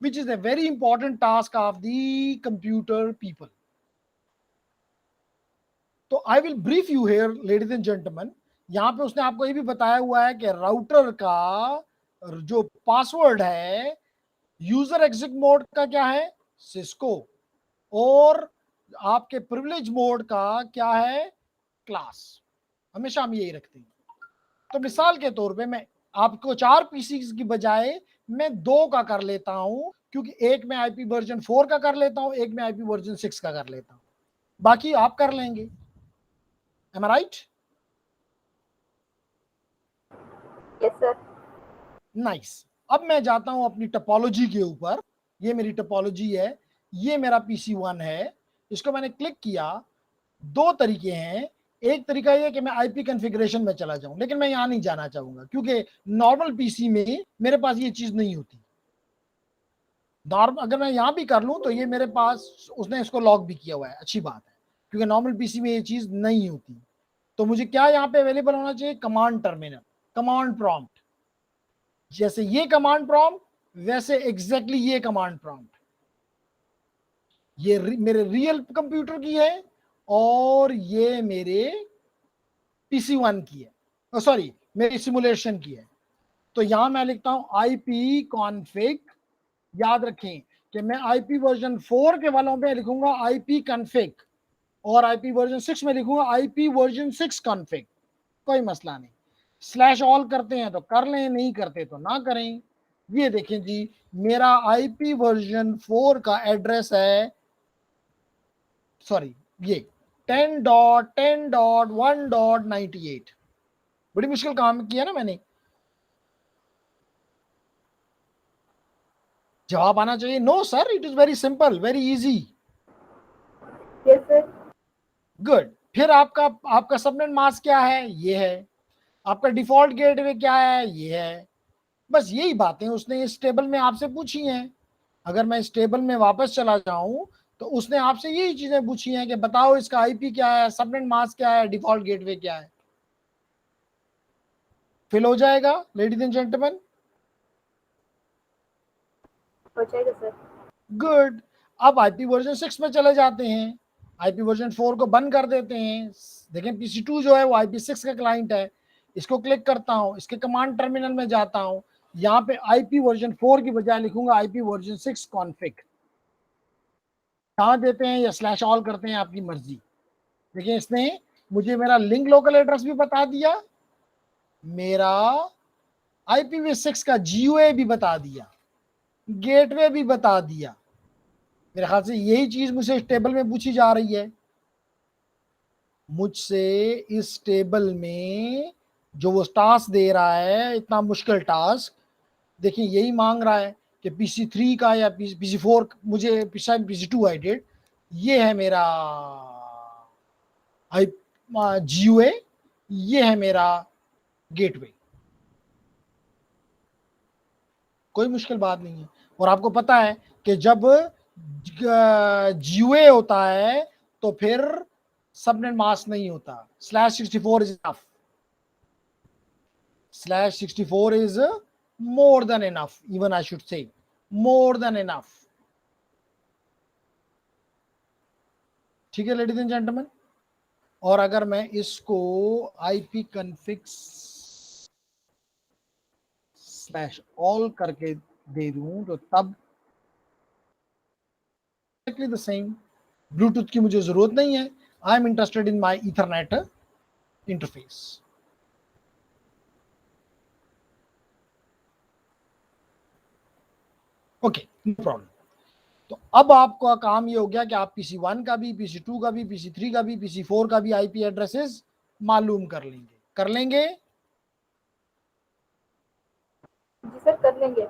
[SPEAKER 1] which is a very important task of the computer people. तो I will brief you here ladies and gentleman. यहाँ पे उसने आपको ये भी बताया हुआ है कि राउटर का जो पासवर्ड है यूजर एग्जिट मोड का क्या है, सिस्को, और आपके प्रिविलेज मोड का क्या है, क्लास। हमेशा हम यही रखते हैं। तो मिसाल के तौर पे मैं आपको 4 पीसी की बजाय मैं 2 का कर लेता हूं, क्योंकि एक में IP वर्जन 4 का कर लेता हूं, एक में IP वर्जन 6 का कर लेता हूं, बाकी आप कर लेंगे। M I right?
[SPEAKER 4] Yes sir.
[SPEAKER 1] Nice. अब मैं जाता हूं अपनी टोपोलॉजी के ऊपर। ये मेरी टोपोलॉजी है, ये मेरा PC1 है, इसको मैंने क्लिक किया। 2 तरीके हैं, एक तरीका ये कि मैं IP कॉन्फ़िगरेशन में चला जाऊं, लेकिन मैं यहां नहीं जाना चाहूंगा क्योंकि नॉर्मल PC में मेरे पास ये चीज नहीं होती। नॉर्मल अगर मैं यहां भी कर लूं तो ये मेरे पास, उसने इसको लॉक भी किया हुआ है, अच्छी बात है, क्योंकि नॉर्मल PC में ये चीज नहीं होती। तो मुझे क्या यहाँ पे अवेलेबल होना चाहिए, कमांड टर्मिनल, कमांड प्रॉम्प्ट। जैसे ये कमांड प्रॉम्प्ट, वैसे एग्जैक्टली ये कमांड प्रॉम्प्ट। ये मेरे रियल कंप्यूटर की है और ये मेरे PC1 की है, सॉरी मेरी सिमुलेशन की है। तो यहां मैं लिखता हूं IP कॉन्फ़िग। याद रखें कि मैं IP वर्जन 4 के वालों पे लिखूंगा IP कॉन्फ़िग, और IP वर्जन 6 में लिखूंगा IP वर्जन 6 कॉन्फ़िग। कोई मसला नहीं, स्लैश ऑल करते हैं तो कर लें, नहीं करते तो ना करें। ये देखें जी, मेरा IP वर्जन 4 का एड्रेस है, सॉरी ये 10.10.1.98। बड़ी मुश्किल काम किया ना मैंने। जवाब आना चाहिए no sir, it is very simple, very easy.
[SPEAKER 4] Yes sir.
[SPEAKER 1] Good. फिर आपका सबनेट मास्क क्या है, ये है। आपका डिफॉल्ट गेटवे क्या है, ये है। बस यही बातें उसने इस टेबल में आपसे पूछी हैं। अगर मैं इस टेबल में वापस चला जाऊं तो उसने आपसे यही चीजें पूछी हैं कि बताओ इसका IP क्या है, सबनेट मास्क क्या है, डिफॉल्ट गेटवे क्या है। फिल हो जाएगा लेडीज एंड जेंटलमैन?
[SPEAKER 4] हो जाएगा सर।
[SPEAKER 1] गुड। अब IP वर्जन 6 में चले जाते हैं, IP वर्जन 4 को बंद कर देते हैं। देखें PC2 जो है वो IP6 का क्लाइंट है। इसको क्लिक करता हूं, इसके कमांड टर्मिनल में जाता हूं, यहाँ पे IP वर्जन 4 की बजाय लिखूंगा IP वर्जन 6 कॉन्फ़िग। कहाँ देते हैं या स्लैश ऑल करते हैं, आपकी मर्जी। देखिए इसने मुझे मेरा लिंक लोकल एड्रेस भी बता दिया, मेरा IPv6 का GUA भी बता दिया, गेटवे भी बता दिया। मेरे ख्याल से यही चीज मुझसे इस टेबल में पूछी जा रही है। मुझसे इस टेबल में जो वो टास्क दे रहा है, इतना मुश्किल टास्क, देखिए यही मांग रहा है कि PC3 का या PC4, मुझे PC2 आई डेट, ये है मेरा GUA, ये है मेरा गेटवे। कोई मुश्किल बात नहीं है। और आपको पता है कि जब जीओए होता है तो फिर सबनेट मास्क नहीं होता। /64 is enough, /64 is more than enough, even I should say more than enough। ठीक है लेडीज एंड जेंटलमैन। और अगर मैं इसको IP कन्फिक्स /all करके दे दूं तो तब द सेम। ब्लूटूथ की मुझे जरूरत नहीं है, I am interested in my ethernet interface. Okay, no problem. तो अब आपका काम ये हो गया कि आप PC1 का भी, PC2 का भी, PC3 का भी, PC4 का भी IP एड्रेसेस मालूम कर लेंगे। कर लेंगे?
[SPEAKER 4] जी सर कर लेंगे।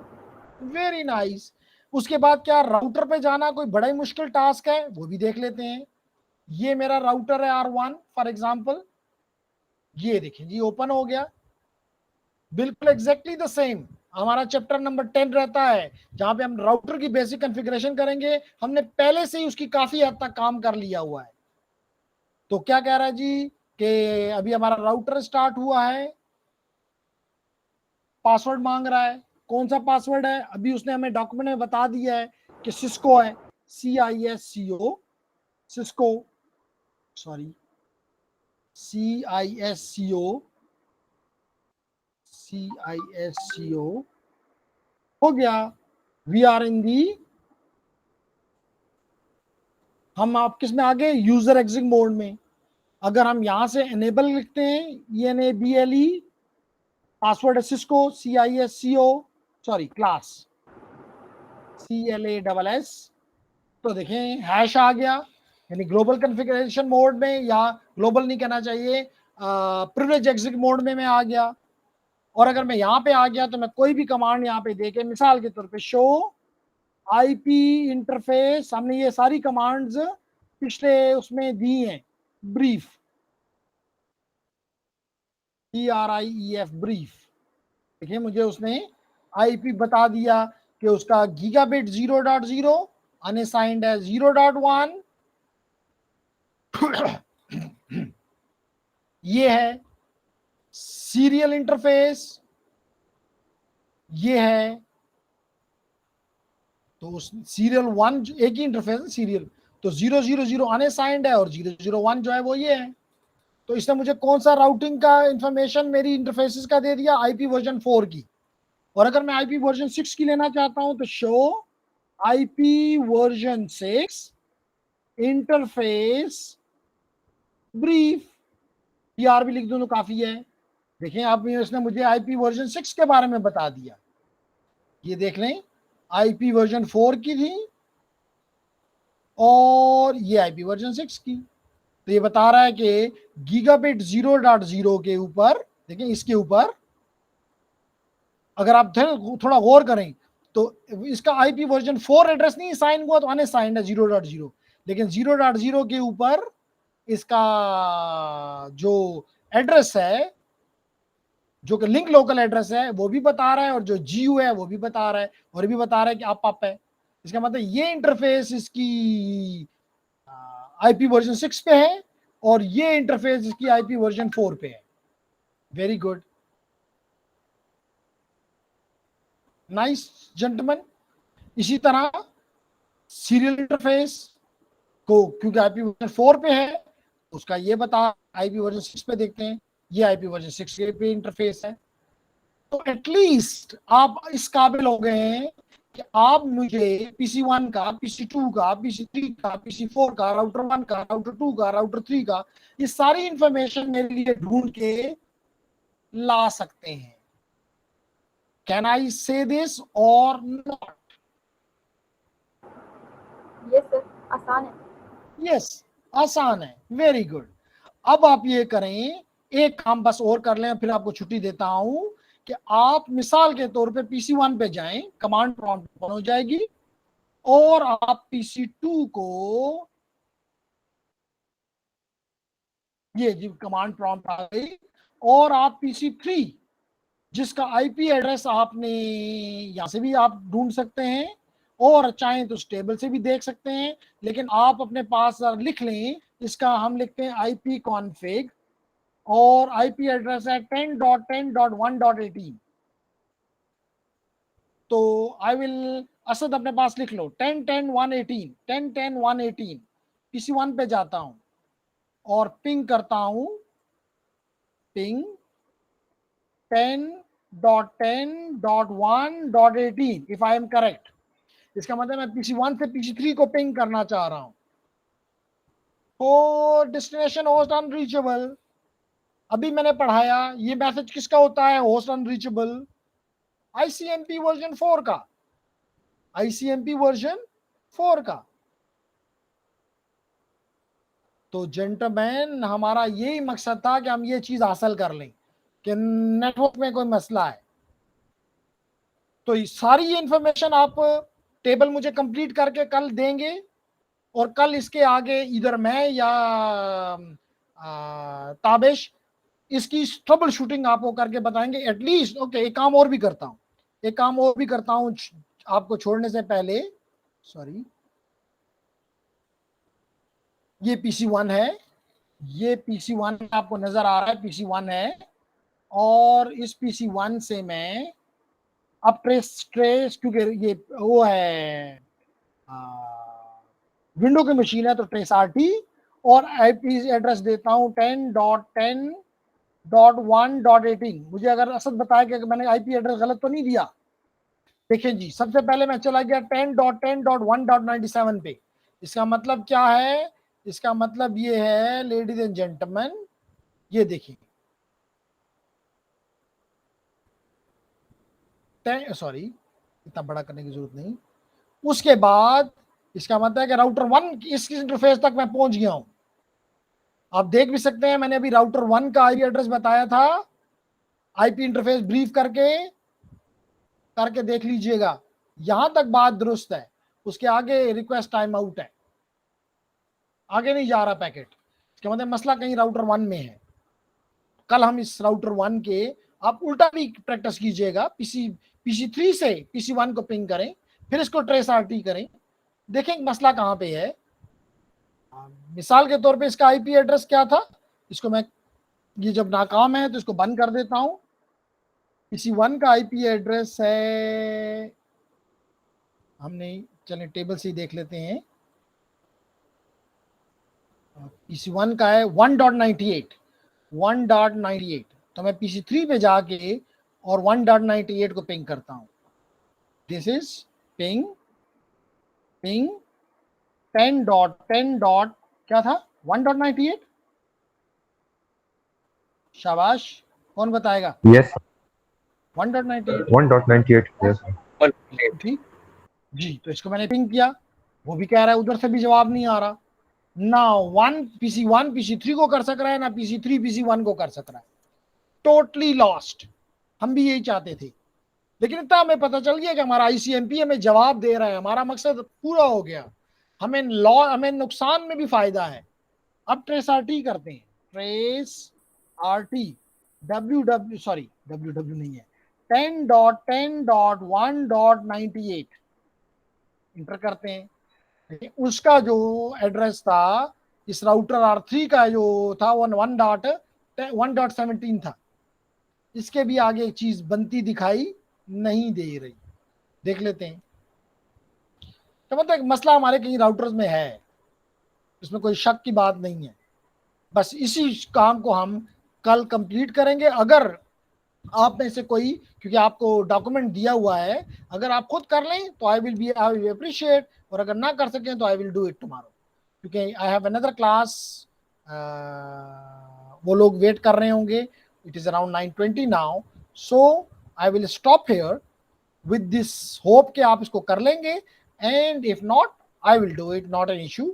[SPEAKER 1] Very nice. उसके बाद क्या राउटर पे जाना कोई बड़ा ही मुश्किल टास्क है? वो भी देख लेते हैं। ये मेरा राउटर है R1 फॉर एग्जांपल, ये देखिए जी ओपन हो गया, बिल्कुल एग्जैक्टली द सेम। हमारा चैप्टर नंबर 10 रहता है जहां पे हम राउटर की बेसिक कॉन्फ़िगरेशन करेंगे। हमने पहले से ही उसकी काफी हद तक काम कर लिया हुआ है। तो क्या कह रहा है जी कि अभी हमारा राउटर स्टार्ट हुआ है, पासवर्ड मांग रहा है। कौन सा पासवर्ड है? अभी उसने हमें डॉक्यूमेंट में बता दिया है कि सिस्को है, CISCO, Cisco, sorry CISCO, CISCO हो गया। वी आर इन दी, हम आप किस में आ गए? यूजर एग्जिट मोड में। अगर हम यहां से एनेबल लिखते हैं, ENABLE, पासवर्ड है Cisco, CISCO, sorry class CLASS, तो देखें हैश आ गया, यानी ग्लोबल कॉन्फ़िगरेशन मोड में, या ग्लोबल नहीं कहना चाहिए, प्रिविलेज एग्जिट मोड में मैं आ गया। और अगर मैं यहाँ पे आ गया तो मैं कोई भी कमांड यहाँ पे देके, मिसाल के तौर पे शो IP इंटरफेस, हमने ये सारी कमांड्स पिछले उसमें दी हैं, ब्रीफ, BRIEF ब्रीफ। देखिए मुझे उसने IP बता दिया कि उसका गीगाबिट 0.0 अनअसाइंड है 0.1, ये है सीरियल इंटरफेस, ये है तो सीरियल 1 एक ही इंटरफेस है सीरियल, तो 000 अनअसाइंड है और 001 जो है वो ये है। तो इसने मुझे कौन सा राउटिंग का इंफॉर्मेशन मेरी इंटरफेसेस का दे दिया? IP वर्जन 4 की। और अगर मैं IP वर्जन 6 की लेना चाहता हूं तो show IP version 6 interface brief, PR भी लिख दूं तो काफी है। देखें आप, इसने मुझे IP वर्जन 6 के बारे में बता दिया। ये देख लें, IP वर्जन 4 की थी और ये IP वर्जन 6 की। तो ये बता रहा है कि गीगाबिट 0.0 के ऊपर, देखें इसके ऊपर अगर आप थोड़ा गौर करें तो इसका IP वर्जन 4 एड्रेस नहीं साइन हुआ तो अनसाइंड है 0.0, लेकिन 0.0 के ऊपर इसका जो एड्रेस है, जो कि लिंक लोकल एड्रेस है, वो भी बता रहा है, और जो GU है वो भी बता रहा है, और भी बता रहा है कि आप है। इसका मतलब ये इंटरफेस इसकी IP वर्जन 6 पे है और ये इंटरफेस इसकी IP वर्जन 4 पे है। Very good, nice gentleman. इसी तरह सीरियल इंटरफेस को, क्योंकि IP वर्जन 4 पे है, उसका ये बता, IP वर्जन 6 पे देखते हैं, ये IP वर्जन 6 पे इंटरफेस है। तो एटलीस्ट आप इस काबिल हो गए हैं कि आप मुझे PC1 का, PC2 का, PC3 का, PC4 का, राउटर 1 का, राउटर 2 का, राउटर 3 का, ये सारी इंफॉर्मेशन मेरे लिए ढूंढ के ला सकते हैं। कैन आई से दिस और नॉट?
[SPEAKER 4] यस सर, आसान है।
[SPEAKER 1] यस, आसान है। Very good. अब आप ये करें, एक काम बस और कर लें, फिर आपको छुट्टी देता हूं कि आप मिसाल के तौर पे PC1 पे जाएं, कमांड प्रॉम्प्ट ओपन हो जाएगी, और आप PC2 को, ये जी कमांड प्रॉम्प्ट आ गई, और आप PC3 जिसका आईपी एड्रेस आपने यहाँ से भी आप ढूंढ सकते हैं और चाहें तो उस टेबल से भी देख सकते हैं, लेकिन आप अपने पास लिख लें, इसका हम लिखते हैं आईपी कॉन्फ़िग और आईपी एड्रेस है 10.10.1.18। तो आई विल, असद अपने पास लिख लो 10.10.1.18, 10.10.1.18। PC1 पे जाता हूं और पिंग करता हूं, ping 10.10.1.18 if I am correct. इसका मतलब मैं PC1 से PC3 को पिंग करना चाह रहा हूं। तो डेस्टिनेशन होस्ट अनरीचेबल, अभी मैंने पढ़ाया ये मैसेज किसका होता है, होस्ट अनरीचेबल, आईसीएमपी वर्जन 4 का, आईसीएमपी वर्जन 4 का। तो जेंटलमैन हमारा यही मकसद था कि हम ये चीज हासिल कर लें कि नेटवर्क में कोई मसला है। तो ये सारी ये इंफॉर्मेशन आप टेबल मुझे कंप्लीट करके कल देंगे और कल इसके आगे इधर मैं या ताबिश इसकी ट्रबल शूटिंग आपको करके बताएंगे एटलीस्ट। ओके, एक काम और भी करता हूँ, एक काम और भी करता हूँ आपको छोड़ने से पहले। सॉरी, ये PC1 है, ये PC1 आपको नजर आ रहा है, PC1 है। और इस PC1 से मैं अब ट्रेस क्योंकि ये वो है विंडो की मशीन है तो ट्रेस RT और आईपी एड्रेस देता हूं 10.10.1.18। मुझे अगर असद बताया कि मैंने आईपी एड्रेस गलत तो नहीं दिया। देखिए जी, सबसे पहले मैं चला गया 10.10.1.97 पे। इसका मतलब क्या है, इसका मतलब ये है लेडीज एंड जेंटलमैन, ये देखिए, सॉरी इतना बड़ा करने की जरूरत नहीं। उसके बाद इसका मतलब है कि राउटर 1 इस इंटरफेस तक मैं पहुंच गया हूं। आप देख भी सकते हैं मैंने अभी राउटर 1 का आईपी एड्रेस बताया था, आईपी इंटरफेस ब्रीफ करके देख लीजिएगा, यहां तक बात दुरुस्त है। उसके आगे रिक्वेस्ट टाइम आउट है, आगे नहीं जा रहा पैकेट, इसका मतलब मसला कहीं राउटर 1 में है। कल हम इस राउटर 1 के, आप उल्टा भी प्रैक्टिस कीजिएगा, PC3 से PC1 को पिंग करें, फिर इसको ट्रेस RT करें, देखें मसला कहां पे है। मिसाल के तौर पे इसका आईपी एड्रेस क्या था, इसको मैं, ये जब नाकाम है तो इसको बंद कर देता हूं। PC1 का आईपी एड्रेस है, हमने चले टेबल से ही देख लेते हैं, PC1 का है 1.98। तो मैं PC3 पे जाके और 1.98 को पिंग करता हूं। This is ping 10.10. क्या था 1.98। शाबाश, कौन बताएगा?
[SPEAKER 2] यस
[SPEAKER 1] 1.98।
[SPEAKER 2] 1.98 यस।
[SPEAKER 1] ठीक जी, तो इसको मैंने पिंग किया, वो भी कह रहा है, उधर से भी जवाब नहीं आ रहा। ना PC1 PC3 को कर सक रहा है, ना PC3 PC1 को कर सक रहा है, टोटली लॉस्ट। हम भी यही चाहते थे, लेकिन इतना हमें पता चल गया कि हमारा ICMP हमें जवाब दे रहा है, हमारा मकसद पूरा हो गया। हमें नुकसान में भी फायदा है। अब ट्रेस RT करते हैं, ट्रेस RT www नहीं है, 10.10.1.98 इंटर करते हैं। उसका जो एड्रेस था इस राउटर R3 का जो था वो 1.17 था। इसके भी आगे एक चीज बनती दिखाई नहीं दे रही, देख लेते हैं। तो मतलब एक मसला हमारे कहीं राउटर्स में है, इसमें कोई शक की बात नहीं है। बस इसी काम को हम कल कंप्लीट करेंगे। अगर आप में से कोई, क्योंकि आपको डॉक्यूमेंट दिया हुआ है, अगर आप खुद कर लें तो आई विल अप्रिशिएट, और अगर ना कर सकें तो I will do it tomorrow, क्योंकि आई हैव अनदर क्लास। वो लोग वेट कर रहे होंगे। It is around 9:20 now, so I will stop here with this hope कि आप इसको कर लेंगे, and if not I will do it, not an issue.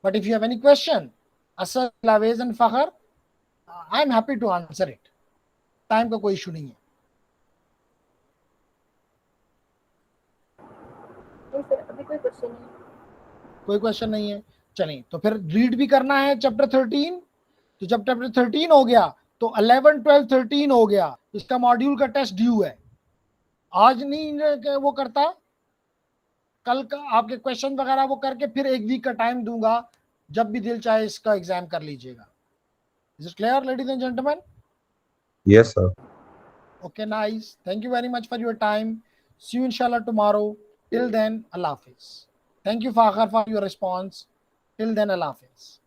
[SPEAKER 1] But if you have any question, Asad, लावेज and Fakhar, I am happy to answer it. Time का कोई issue नहीं है।
[SPEAKER 4] नहीं सर, अभी कोई क्वेश्चन नहीं।
[SPEAKER 1] कोई क्वेश्चन नहीं है, चलें तो फिर रीड भी करना है चैप्टर 13। तो जब चैप्टर 13 हो गया तो 11, 12, 13 हो गया, इसका मॉड्यूल का टेस्ट ड्यू है। आज नहीं वो करता, कल का आपके क्वेश्चन वगैरह वो करके फिर 1 वीक का टाइम दूंगा, जब भी दिल चाहे इसका एग्जाम कर लीजिएगा। Is it clear ladies and gentleman?
[SPEAKER 2] Yes, sir.
[SPEAKER 1] Okay, nice. Thank you very much for your time. See you inshallah tomorrow. Till then, Allah Hafiz. Thank you, Fakhar, for your response. Till then, Allah Hafiz.